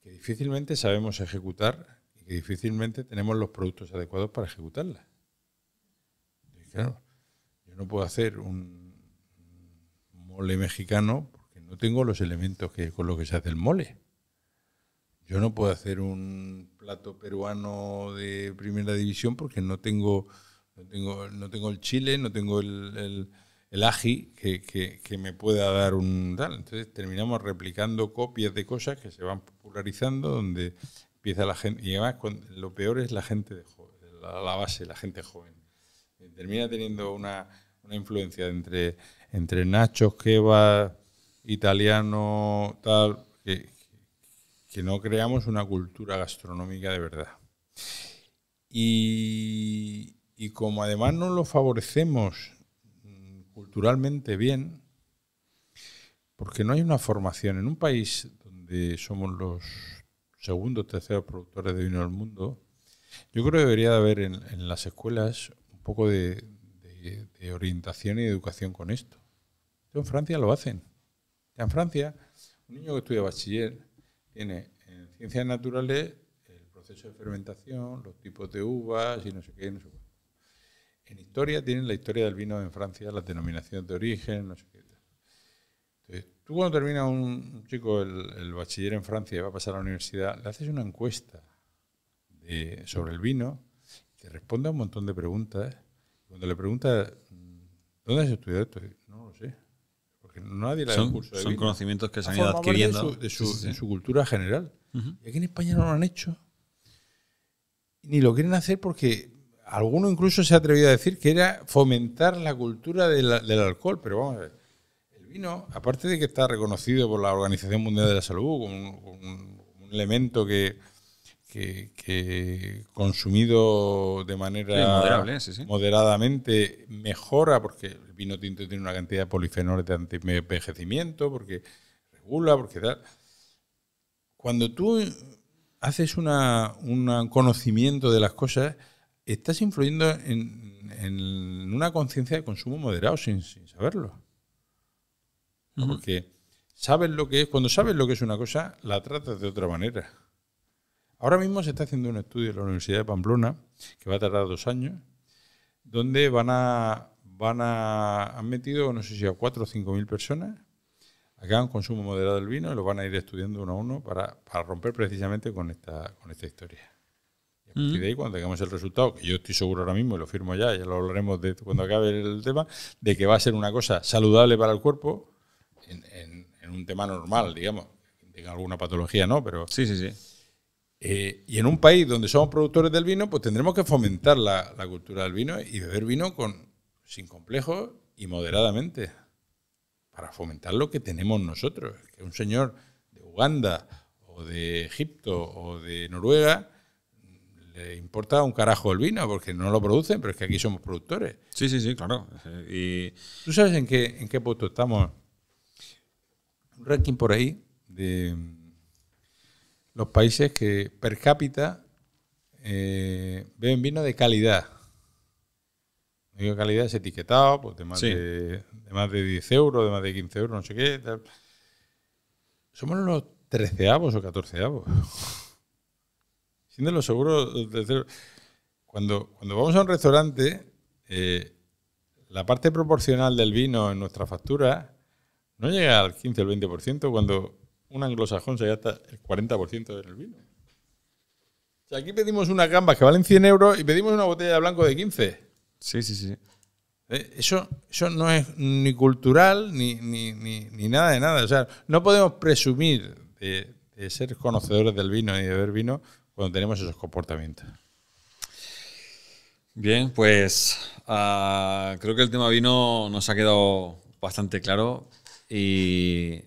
que difícilmente sabemos ejecutar y que difícilmente tenemos los productos adecuados para ejecutarlas. Y claro, yo no puedo hacer un mole mexicano porque no tengo los elementos con los que se hace el mole. Yo no puedo hacer un plato peruano de primera división porque no tengo el chile, no tengo el ají que me pueda dar un tal. Entonces terminamos replicando copias de cosas que se van popularizando, donde empieza la gente, y además lo peor es la gente la base, la gente joven. Termina teniendo una influencia entre nachos, kebab, italiano, tal, que no creamos una cultura gastronómica de verdad. Y como además no lo favorecemos culturalmente bien, porque no hay una formación en un país donde somos los segundos, terceros productores de vino del mundo. Yo creo que debería de haber en las escuelas un poco de orientación y educación con esto. En Francia lo hacen. En Francia, un niño que estudia bachiller tiene en ciencias naturales el proceso de fermentación, los tipos de uvas y no sé qué, no sé cuánto. En historia tienen la historia del vino en Francia, las denominaciones de origen, no sé qué. Entonces, tú cuando termina un chico el bachiller en Francia y va a pasar a la universidad, le haces una encuesta sobre el vino, te responde a un montón de preguntas. Cuando le preguntas, ¿dónde has estudiado esto? No lo sé. Porque nadie le da un curso de vino. Son conocimientos que se han ido adquiriendo. En su cultura general. Y aquí en España no lo han hecho. Ni lo quieren hacer porque alguno incluso se ha atrevido a decir que era fomentar la cultura del alcohol. Pero vamos a ver, el vino, aparte de que está reconocido por la Organización Mundial de la Salud como un elemento que consumido de manera moderadamente mejora, porque el vino tinto tiene una cantidad de polifenoles de anti-envejecimiento, porque regula, porque tal. Cuando tú haces un conocimiento de las cosas, estás influyendo en una conciencia de consumo moderado sin saberlo. Porque sabes lo que es, cuando sabes lo que es una cosa, la tratas de otra manera. Ahora mismo se está haciendo un estudio en la Universidad de Pamplona, que va a tardar 2 años, donde han metido, no sé si a 4 o 5 mil personas a que hagan consumo moderado del vino y lo van a ir estudiando uno a uno para romper precisamente con esta historia. Y a partir de ahí, cuando tengamos el resultado, que yo estoy seguro ahora mismo, y lo firmo ya lo hablaremos cuando acabe el tema, de que va a ser una cosa saludable para el cuerpo, en un tema normal, digamos, tenga alguna patología, ¿no? Pero sí. Y en un país donde somos productores del vino, pues tendremos que fomentar la cultura del vino y beber vino sin complejos y moderadamente, para fomentar lo que tenemos nosotros. Que un señor de Uganda o de Egipto o de Noruega le importa un carajo el vino porque no lo producen, pero es que aquí somos productores. Sí, claro. Y ¿tú sabes en qué puesto estamos? Un ranking por ahí de los países que per cápita beben vino de calidad. Digo calidad es etiquetado, pues de más de 10 euros, de más de 15 euros, no sé qué. Tal. Somos los 13avos o 14avos. Siendo los seguros, cuando vamos a un restaurante, la parte proporcional del vino en nuestra factura no llega al 15 o el 20%, cuando un anglosajón se gasta el 40% del vino. O sea, aquí pedimos unas gambas que valen 100 euros y pedimos una botella de blanco de 15. Sí. Eso no es ni cultural ni nada de nada. O sea, no podemos presumir de ser conocedores del vino y de beber vino cuando tenemos esos comportamientos. Bien, pues creo que el tema vino nos ha quedado bastante claro y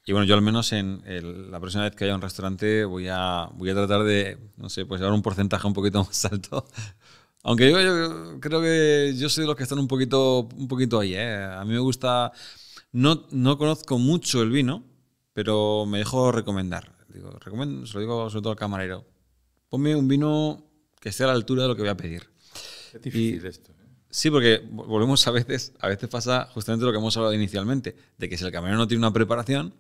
bueno, yo al menos la próxima vez que haya un restaurante voy a tratar de, no sé, pues llevar un porcentaje un poquito más alto. Aunque yo creo que yo soy de los que están un poquito ahí, ¿eh? A mí me gusta, no conozco mucho el vino, pero me dejo recomendar. Se lo digo sobre todo al camarero. Ponme un vino que esté a la altura de lo que voy a pedir. Es difícil esto. Sí, porque volvemos a veces pasa justamente lo que hemos hablado inicialmente, de que si el camarero no tiene una preparación,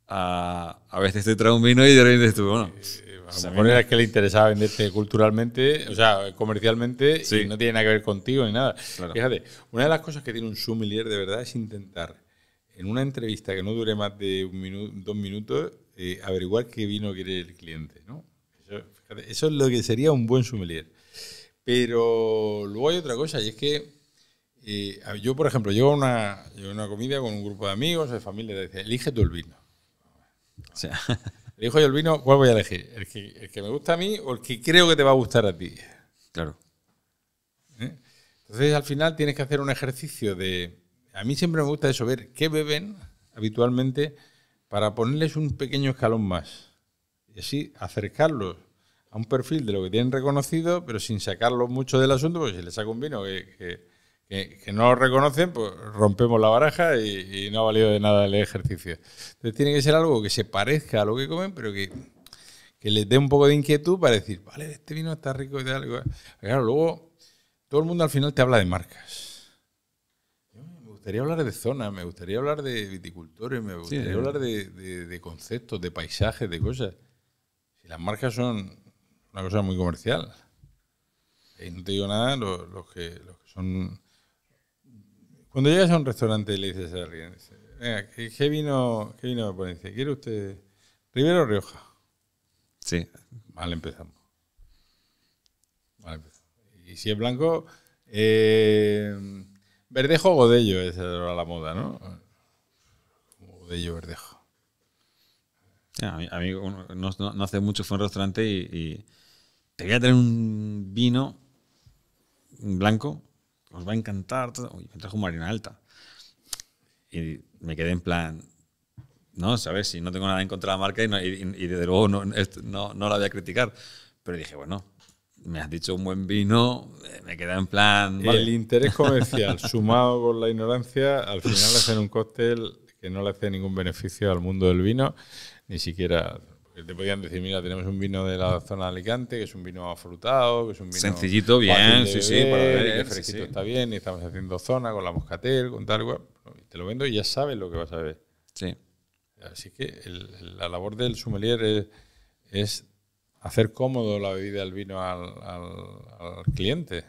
a veces te trae un vino y de repente dices tú, bueno... A lo mejor era que le interesaba venderte culturalmente, o sea, comercialmente, y no tiene nada que ver contigo ni nada. Claro. Fíjate, una de las cosas que tiene un sommelier de verdad es intentar, en una entrevista que no dure más de 2 minutos, averiguar qué vino quiere el cliente, ¿no? Eso es lo que sería un buen sommelier. Pero luego hay otra cosa, y es que yo, por ejemplo, llego a una comida con un grupo de amigos, de familia, y dice, elige tú el vino. O sea... Elijo yo el vino, ¿cuál voy a elegir? ¿El que me gusta a mí o el que creo que te va a gustar a ti? Claro. Entonces, al final tienes que hacer un ejercicio de... A mí siempre me gusta eso, ver qué beben habitualmente para ponerles un pequeño escalón más. Y así acercarlos a un perfil de lo que tienen reconocido, pero sin sacarlos mucho del asunto, porque si les saco un vino que no lo reconocen, pues rompemos la baraja y no ha valido de nada el ejercicio. Entonces tiene que ser algo que se parezca a lo que comen, pero que les dé un poco de inquietud para decir, vale, este vino está rico y tal. Claro, luego todo el mundo al final te habla de marcas. Me gustaría hablar de zonas, me gustaría hablar de viticultores, me gustaría hablar de conceptos, de paisajes, de cosas. Si las marcas son una cosa muy comercial. Y no te digo nada, los que son... Cuando llegas a un restaurante y le dices a alguien, venga, ¿qué vino me pone? Dice, ¿quiere usted Ribera o Rioja? Sí. Vale, empezamos. Y si es blanco, Verdejo o Godello, esa era la moda, ¿no? Godello, Verdejo. A mí no hace mucho fue a un restaurante y te voy a traer un vino blanco, os va a encantar. Uy, me trajo un Marina Alta. Y me quedé en plan, no, ¿sabes? Si no tengo nada en contra de la marca y desde luego no la voy a criticar. Pero dije, bueno, me has dicho un buen vino, me quedé en plan... Vale. El interés comercial sumado con la ignorancia, al final hacen un cóctel que no le hace ningún beneficio al mundo del vino, ni siquiera... Te podían decir, mira, tenemos un vino de la zona de Alicante, que es un vino afrutado, que es un vino... Sencillito, bien, sí, para beber, que fresquito está bien, y estamos haciendo zona con la moscatel, con tal, te lo vendo y ya sabes lo que vas a ver. Sí. Así que la labor del sommelier es hacer cómodo la bebida del vino al cliente.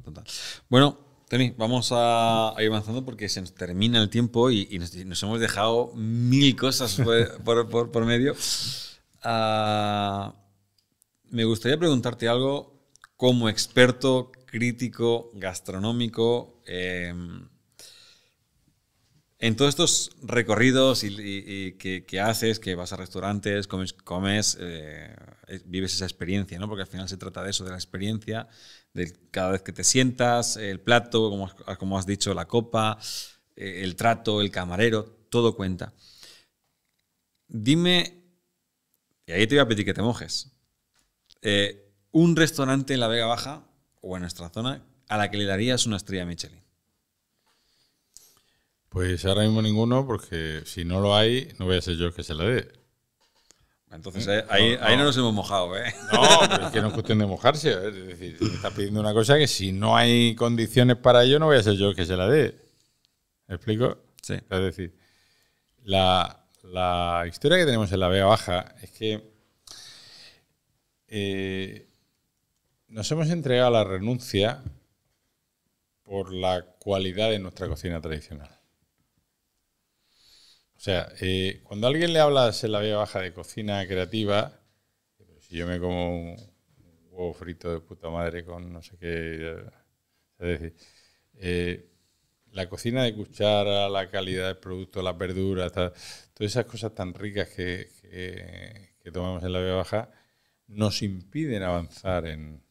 Total. Bueno, Tony, vamos a ir avanzando porque se nos termina el tiempo y nos hemos dejado 1000 cosas por medio. Me gustaría preguntarte algo como experto, crítico, gastronómico. En todos estos recorridos y que haces, que vas a restaurantes, comes vives esa experiencia, ¿no? Porque al final se trata de eso, de la experiencia, de cada vez que te sientas, el plato, como has dicho, la copa, el trato, el camarero, todo cuenta. Dime, y ahí te voy a pedir que te mojes, un restaurante en la Vega Baja o en nuestra zona a la que le darías una estrella Michelin. Pues ahora mismo ninguno, porque si no lo hay, no voy a ser yo el que se la dé. Entonces ahí no nos hemos mojado, ¿eh? No, pero es que no es cuestión de mojarse. Es decir, me está pidiendo una cosa que si no hay condiciones para ello, no voy a ser yo el que se la dé. ¿Me explico? Sí. Es decir, la historia que tenemos en la Vega Baja es que nos hemos entregado a la renuncia por la cualidad de nuestra cocina tradicional. O sea, cuando a alguien le hablas en la Vega Baja de cocina creativa, si yo me como un huevo frito de puta madre con no sé qué, es decir, la cocina de cuchara, la calidad del producto, las verduras, todas esas cosas tan ricas que tomamos en la Vega Baja, nos impiden avanzar en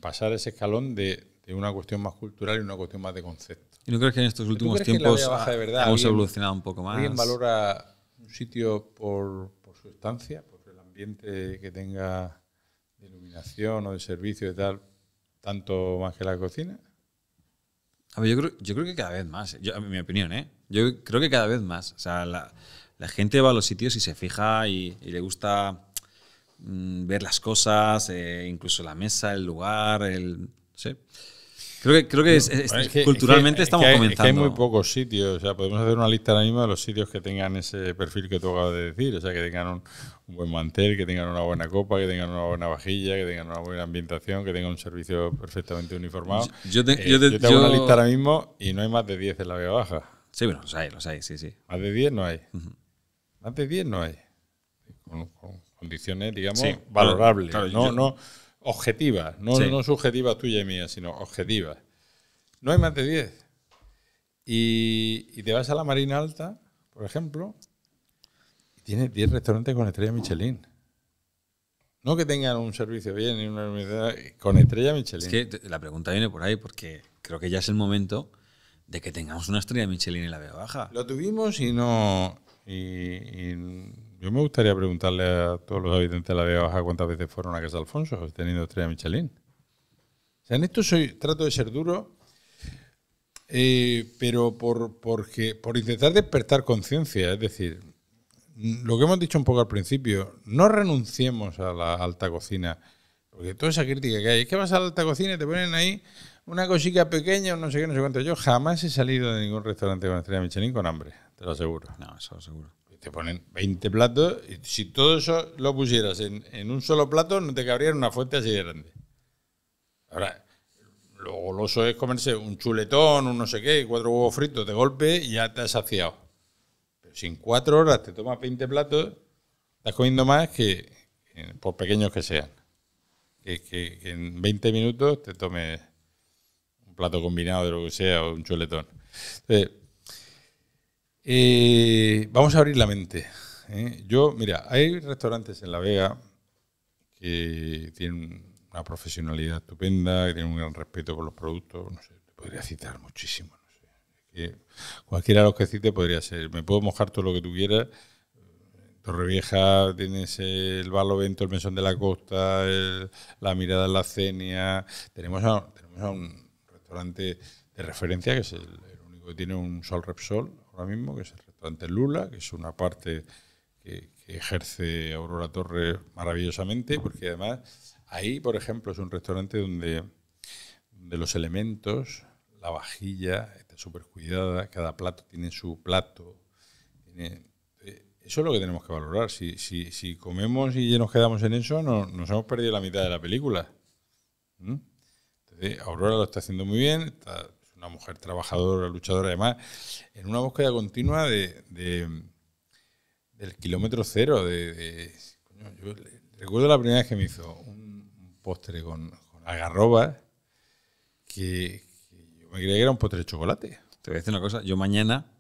pasar ese escalón de una cuestión más cultural y una cuestión más de concepto. ¿Y no crees que en estos últimos tiempos hemos evolucionado un poco más? ¿Alguien valora un sitio por su estancia, por el ambiente que tenga de iluminación o de servicio y tal, tanto más que la cocina? A ver, yo creo que cada vez más. En mi opinión, ¿eh? Yo creo que cada vez más. O sea, la gente va a los sitios y se fija y le gusta ver las cosas, incluso la mesa, el lugar, ¿sí? Creo que culturalmente estamos comenzando. Es que hay muy pocos sitios. O sea, podemos hacer una lista ahora mismo de los sitios que tengan ese perfil que tú acabas de decir. O sea, que tengan un buen mantel, que tengan una buena copa, que tengan una buena vajilla, que tengan una buena ambientación, que tengan un servicio perfectamente uniformado. Yo tengo una lista ahora mismo y no hay más de 10 en la Vega Baja. Sí, bueno, los hay, sí. Más de 10 no hay. Más de 10 no hay. Con condiciones, digamos, valorables. Claro, no objetivas, no subjetivas tuya y mía, sino objetivas. No hay más de 10. Y te vas a la Marina Alta, por ejemplo, y tienes 10 restaurantes con estrella Michelin. No que tengan un servicio bien y una unidad con estrella Michelin. Es que la pregunta viene por ahí porque creo que ya es el momento de que tengamos una estrella Michelin en la Vega Baja. Lo tuvimos y no... Y yo me gustaría preguntarle a todos los habitantes de la Vega Baja cuántas veces fueron a Casa Alfonso teniendo estrella Michelin. O sea, en esto trato de ser duro, pero por intentar despertar conciencia. Es decir, lo que hemos dicho un poco al principio, no renunciemos a la alta cocina, porque toda esa crítica que hay, es que vas a la alta cocina y te ponen ahí una cosita pequeña, no sé qué, no sé cuánto. Yo jamás he salido de ningún restaurante con estrella Michelin con hambre, te lo aseguro. No, eso lo seguro. Te ponen 20 platos y si todo eso lo pusieras en un solo plato, no te cabría en una fuente así de grande. Ahora, lo goloso es comerse un chuletón, un no sé qué, 4 huevos fritos de golpe y ya te has saciado. Pero si en 4 horas te tomas 20 platos, estás comiendo más que por pequeños que sean. Que en 20 minutos te tomes un plato combinado de lo que sea o un chuletón. Entonces, vamos a abrir la mente. Yo, mira, hay restaurantes en La Vega que tienen una profesionalidad estupenda, que tienen un gran respeto por los productos. No sé, te podría citar muchísimo. No sé. Que cualquiera de los que cite podría ser. Me puedo mojar todo lo que tú quieras. Torrevieja, tienes el Barlovento, el Mesón de la Costa, la Mirada en la Cenia. Tenemos a un restaurante de referencia que es el único que tiene un Sol Repsol ahora mismo, que es el restaurante Lula, que es una parte que ejerce Aurora Torres maravillosamente, porque además ahí, por ejemplo, es un restaurante donde los elementos, la vajilla está súper cuidada, cada plato tiene su plato. Eso es lo que tenemos que valorar. Si comemos y nos quedamos en eso, nos hemos perdido la mitad de la película. Entonces, Aurora lo está haciendo muy bien, es una mujer trabajadora, luchadora, además, en una búsqueda continua del kilómetro cero. Yo recuerdo la primera vez que me hizo un postre con algarrobas que yo me creía que era un postre de chocolate. Te voy a decir una cosa, yo mañana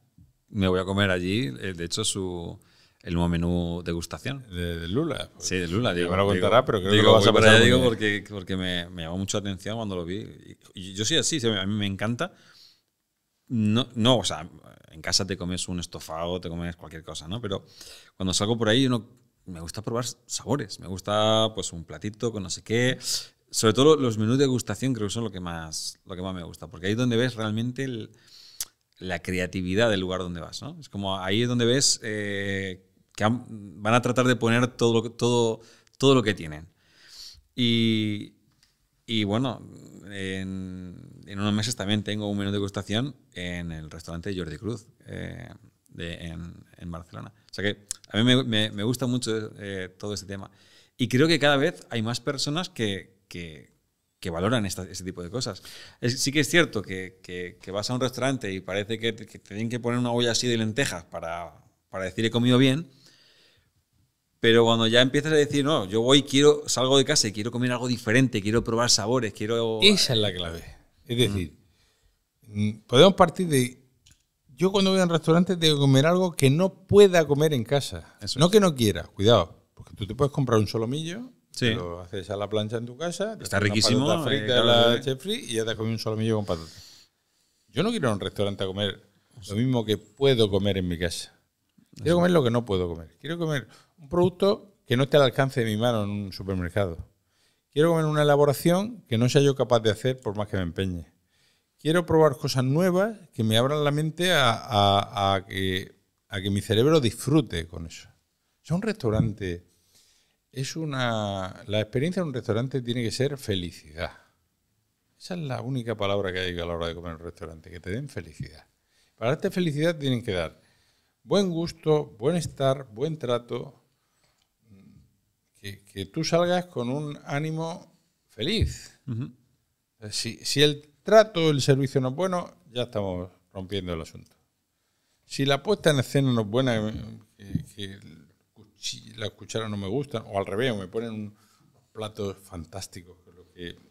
me voy a comer allí, de hecho, el nuevo menú degustación. ¿De Lula? Pues, sí, de Lula. Digo, me lo contará, pero creo que lo vas a pasar digo porque me llamó mucho la atención cuando lo vi. Y yo soy así, a mí me encanta. No, o sea, en casa te comes un estofado, te comes cualquier cosa, ¿no? Pero cuando salgo por ahí, me gusta probar sabores. Me gusta, pues, un platito con no sé qué. Sobre todo los menús de degustación creo que son lo que más me gusta. Porque ahí es donde ves realmente la creatividad del lugar donde vas, ¿no? Es como ahí es donde ves que van a tratar de poner todo lo que tienen. Y bueno, en unos meses también tengo un menú de degustación en el restaurante Jordi Cruz, en Barcelona. O sea que a mí me gusta mucho todo este tema. Y creo que cada vez hay más personas que valoran ese tipo de cosas. Sí que es cierto que vas a un restaurante y parece que te tienen que poner una olla así de lentejas para decir he comido bien, pero cuando ya empiezas a decir, no, yo salgo de casa y quiero comer algo diferente, quiero probar sabores, quiero... Esa es la clave. Es decir, podemos partir de... Yo cuando voy a un restaurante tengo que comer algo que no pueda comer en casa. Eso no es. Que no quiera, cuidado, porque tú te puedes comprar un solomillo... Sí. Lo haces a la plancha en tu casa, está riquísimo, una patata frita, la chef free, y ya te has comido un solomillo con patata. Yo no quiero ir a un restaurante a comer lo mismo que puedo comer en mi casa. Quiero comer lo que no puedo comer. Quiero comer un producto que no esté al alcance de mi mano en un supermercado. Quiero comer una elaboración que no sea yo capaz de hacer por más que me empeñe. Quiero probar cosas nuevas que me abran la mente a que mi cerebro disfrute con eso. O sea, un restaurante... La experiencia en un restaurante tiene que ser felicidad. Esa es la única palabra que hay a la hora de comer en un restaurante, que te den felicidad. Para darte felicidad tienen que dar buen gusto, buen estar, buen trato, que tú salgas con un ánimo feliz. Uh-huh. Si el trato, el servicio no es bueno, ya estamos rompiendo el asunto. Si la puesta en escena no es buena, que las cucharas no me gustan, o al revés, me ponen unos platos fantásticos,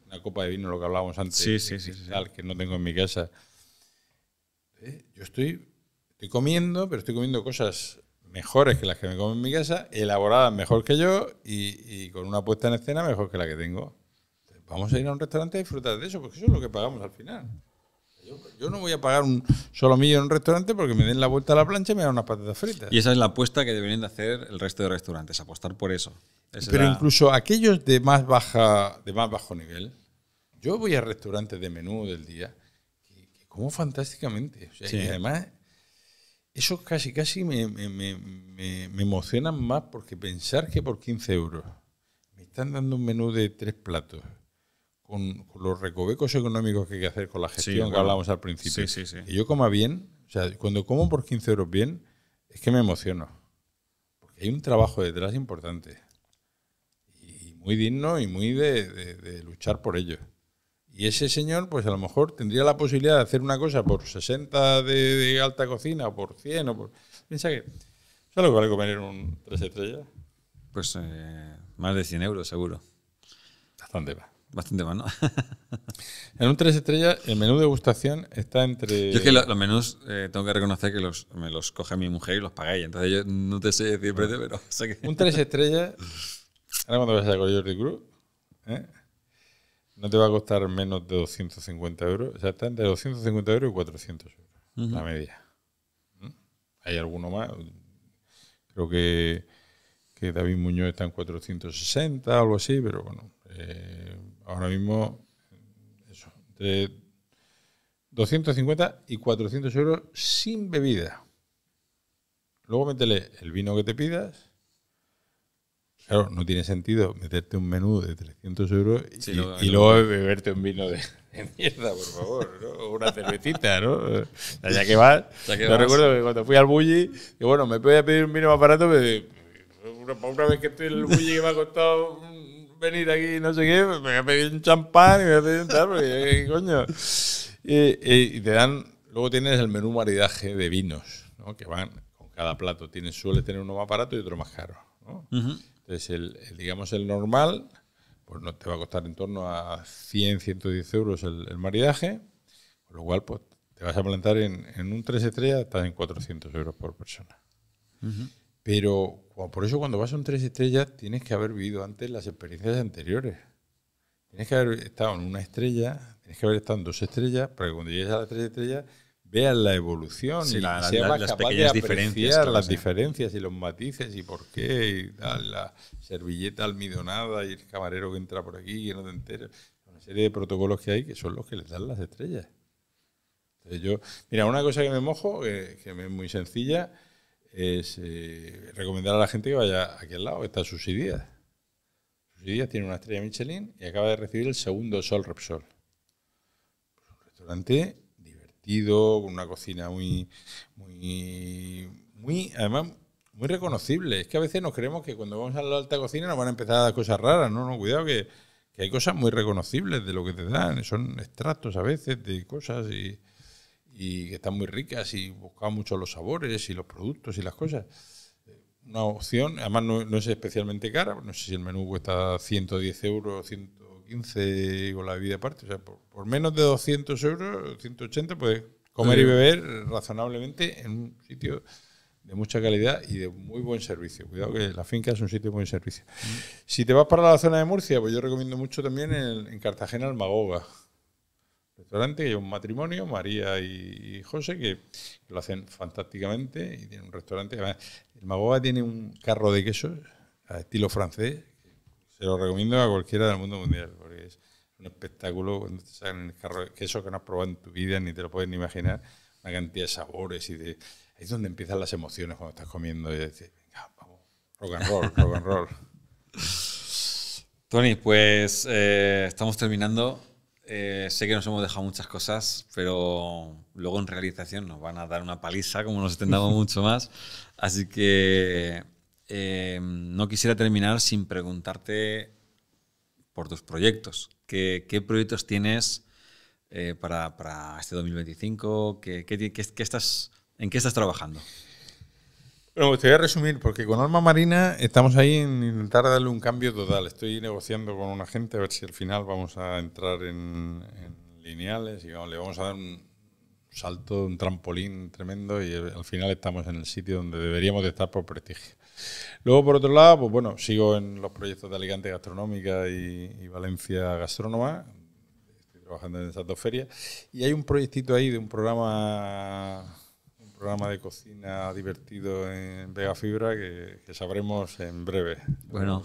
una copa de vino, lo que hablábamos antes, sí. Que no tengo en mi casa. Yo estoy comiendo, pero estoy comiendo cosas mejores que las que me como en mi casa, elaboradas mejor que yo y con una puesta en escena mejor que la que tengo. Entonces, vamos a ir a un restaurante a disfrutar de eso, porque eso es lo que pagamos al final. Yo no voy a pagar un solomillo en un restaurante porque me den la vuelta a la plancha y me dan unas patatas fritas. Y esa es la apuesta que deberían de hacer el resto de restaurantes, apostar por eso. Pero incluso aquellos de más bajo nivel, yo voy a restaurantes de menú del día que como fantásticamente. O sea, sí. Y además, eso casi me emocionan más porque pensar que por 15 euros me están dando un menú de 3 platos. Con los recovecos económicos que hay que hacer con la gestión que hablábamos al principio. Sí. Y yo coma bien, o sea, cuando como por 15 euros bien, es que me emociono. Porque hay un trabajo detrás importante. Y muy digno y muy de luchar por ello. Y ese señor, pues a lo mejor tendría la posibilidad de hacer una cosa por 60 de alta cocina, o por 100, o por... Piensa que... ¿Sabes lo que vale comer en un 3 estrellas? Pues más de 100 euros, seguro. Bastante va. bastante más, ¿no? En un 3 estrellas, el menú de degustación está entre... Yo es que los menús tengo que reconocer que me los coge mi mujer y los pagáis. Entonces yo no te sé decir precio, pero sé que... Un 3 estrellas, ahora cuando vayas a Jordi Cruz, no te va a costar menos de 250 euros. O sea, está entre 250 euros y 400 euros, la media. Hay alguno más. Creo que David Muñoz está en 460 o algo así, pero bueno, ahora mismo eso, entre 250 y 400 euros sin bebida. Luego métele el vino que te pidas. Claro, no tiene sentido meterte un menú de 300 euros y luego beberte un vino de mierda, por favor, ¿no? O una cervecita, ¿no? O sea, ya que vas. Yo recuerdo que cuando fui al Bulli, y bueno, me podía pedir un vino más barato, una vez que estoy en el Bulli que me ha costado venir aquí, no sé qué, me voy a pedir un champán y me voy a pedir un tal, porque ¿qué coño? Y te dan, luego tienes el menú maridaje de vinos, ¿no? Que van con cada plato. Suele tener uno más barato y otro más caro, ¿no? Entonces, digamos, el normal, pues no te va a costar en torno a 100, 110 euros el maridaje, con lo cual, pues te vas a plantar en un 3 estrellas, estás en 400 euros por persona. Pero por eso cuando vas a un 3 estrellas tienes que haber vivido antes las experiencias anteriores. Tienes que haber estado en una estrella, tienes que haber estado en 2 estrellas, para que cuando llegues a las 3 estrellas veas la evolución y seas más capaz de apreciar las diferencias y los matices y por qué, y tal, la servilleta almidonada y el camarero que entra por aquí que no te enteres. Una serie de protocolos que hay que son los que les dan las estrellas. Entonces mira, una cosa que me mojo, que es muy sencilla, es recomendar a la gente que vaya aquí al lado, que está Subsidias. Subsidias tiene una estrella Michelin y acaba de recibir el segundo Sol Repsol. Pues un restaurante divertido, con una cocina además, muy reconocible. Es que a veces nos creemos que cuando vamos a la alta cocina nos van a empezar a dar cosas raras. No, cuidado que hay cosas muy reconocibles de lo que te dan. Son extractos a veces de cosas y que están muy ricas y buscamos mucho los sabores y los productos y las cosas. Una opción, además no es especialmente cara, no sé si el menú cuesta 110 euros, 115 con la bebida aparte, o sea, por menos de 200 euros, 180, puedes comer y beber razonablemente en un sitio de mucha calidad y de muy buen servicio. Cuidado que la finca es un sitio de buen servicio. Si te vas para la zona de Murcia, pues yo recomiendo mucho también en Cartagena el Magoga. Restaurante que lleva un matrimonio, María y José, que lo hacen fantásticamente y tiene un restaurante. Además, el Magoga tiene un carro de quesos a estilo francés. Se lo recomiendo a cualquiera del mundo mundial, porque es un espectáculo cuando te sacan el carro de queso que no has probado en tu vida, ni te lo puedes ni imaginar, una cantidad de sabores ahí es donde empiezan las emociones cuando estás comiendo y dices, venga, vamos, rock and roll, rock and roll. Tony, pues estamos terminando. Sé que nos hemos dejado muchas cosas, pero luego en realización nos van a dar una paliza, como nos extendamos mucho más. Así que no quisiera terminar sin preguntarte por tus proyectos. ¿Qué proyectos tienes para este 2025? ¿En qué estás trabajando? Bueno, pues te voy a resumir, porque con Alma Marina estamos ahí en intentar darle un cambio total. Estoy negociando con una gente a ver si al final vamos a entrar en lineales y le vamos a dar un salto, un trampolín tremendo y al final estamos en el sitio donde deberíamos de estar por prestigio. Luego, por otro lado, pues bueno, sigo en los proyectos de Alicante Gastronómica y Valencia Gastrónoma. Estoy trabajando en esas 2 ferias. Y hay un proyectito ahí de un programa de cocina divertido en Vega Fibra que sabremos en breve. Bueno,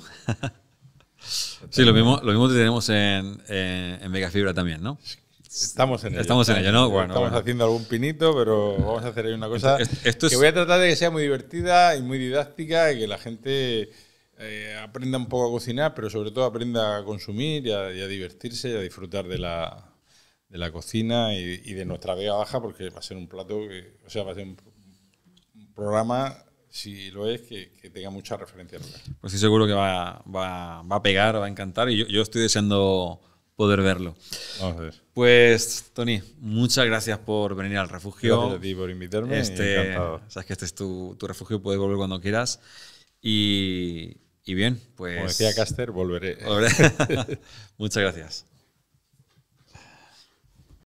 sí, lo mismo tenemos en Vega Fibra también, ¿no? Estamos en ello. Estamos en ello, ¿no? Bueno, estamos haciendo algún pinito, pero vamos a hacer ahí una cosa esto que voy a tratar de que sea muy divertida y muy didáctica y que la gente aprenda un poco a cocinar, pero sobre todo aprenda a consumir y a divertirse y a disfrutar de la cocina y de nuestra Vega Baja, porque va a ser un plato, va a ser un programa, si lo es, que tenga mucha referencia local. Pues estoy seguro que va a pegar, va a encantar y yo estoy deseando poder verlo. Vamos a ver. Pues, Tony, muchas gracias por venir al refugio. Gracias a ti por invitarme. Encantado. Sabes que este es tu refugio, puedes volver cuando quieras. Y Y bien, pues... Como decía Caster, volveré. Muchas gracias.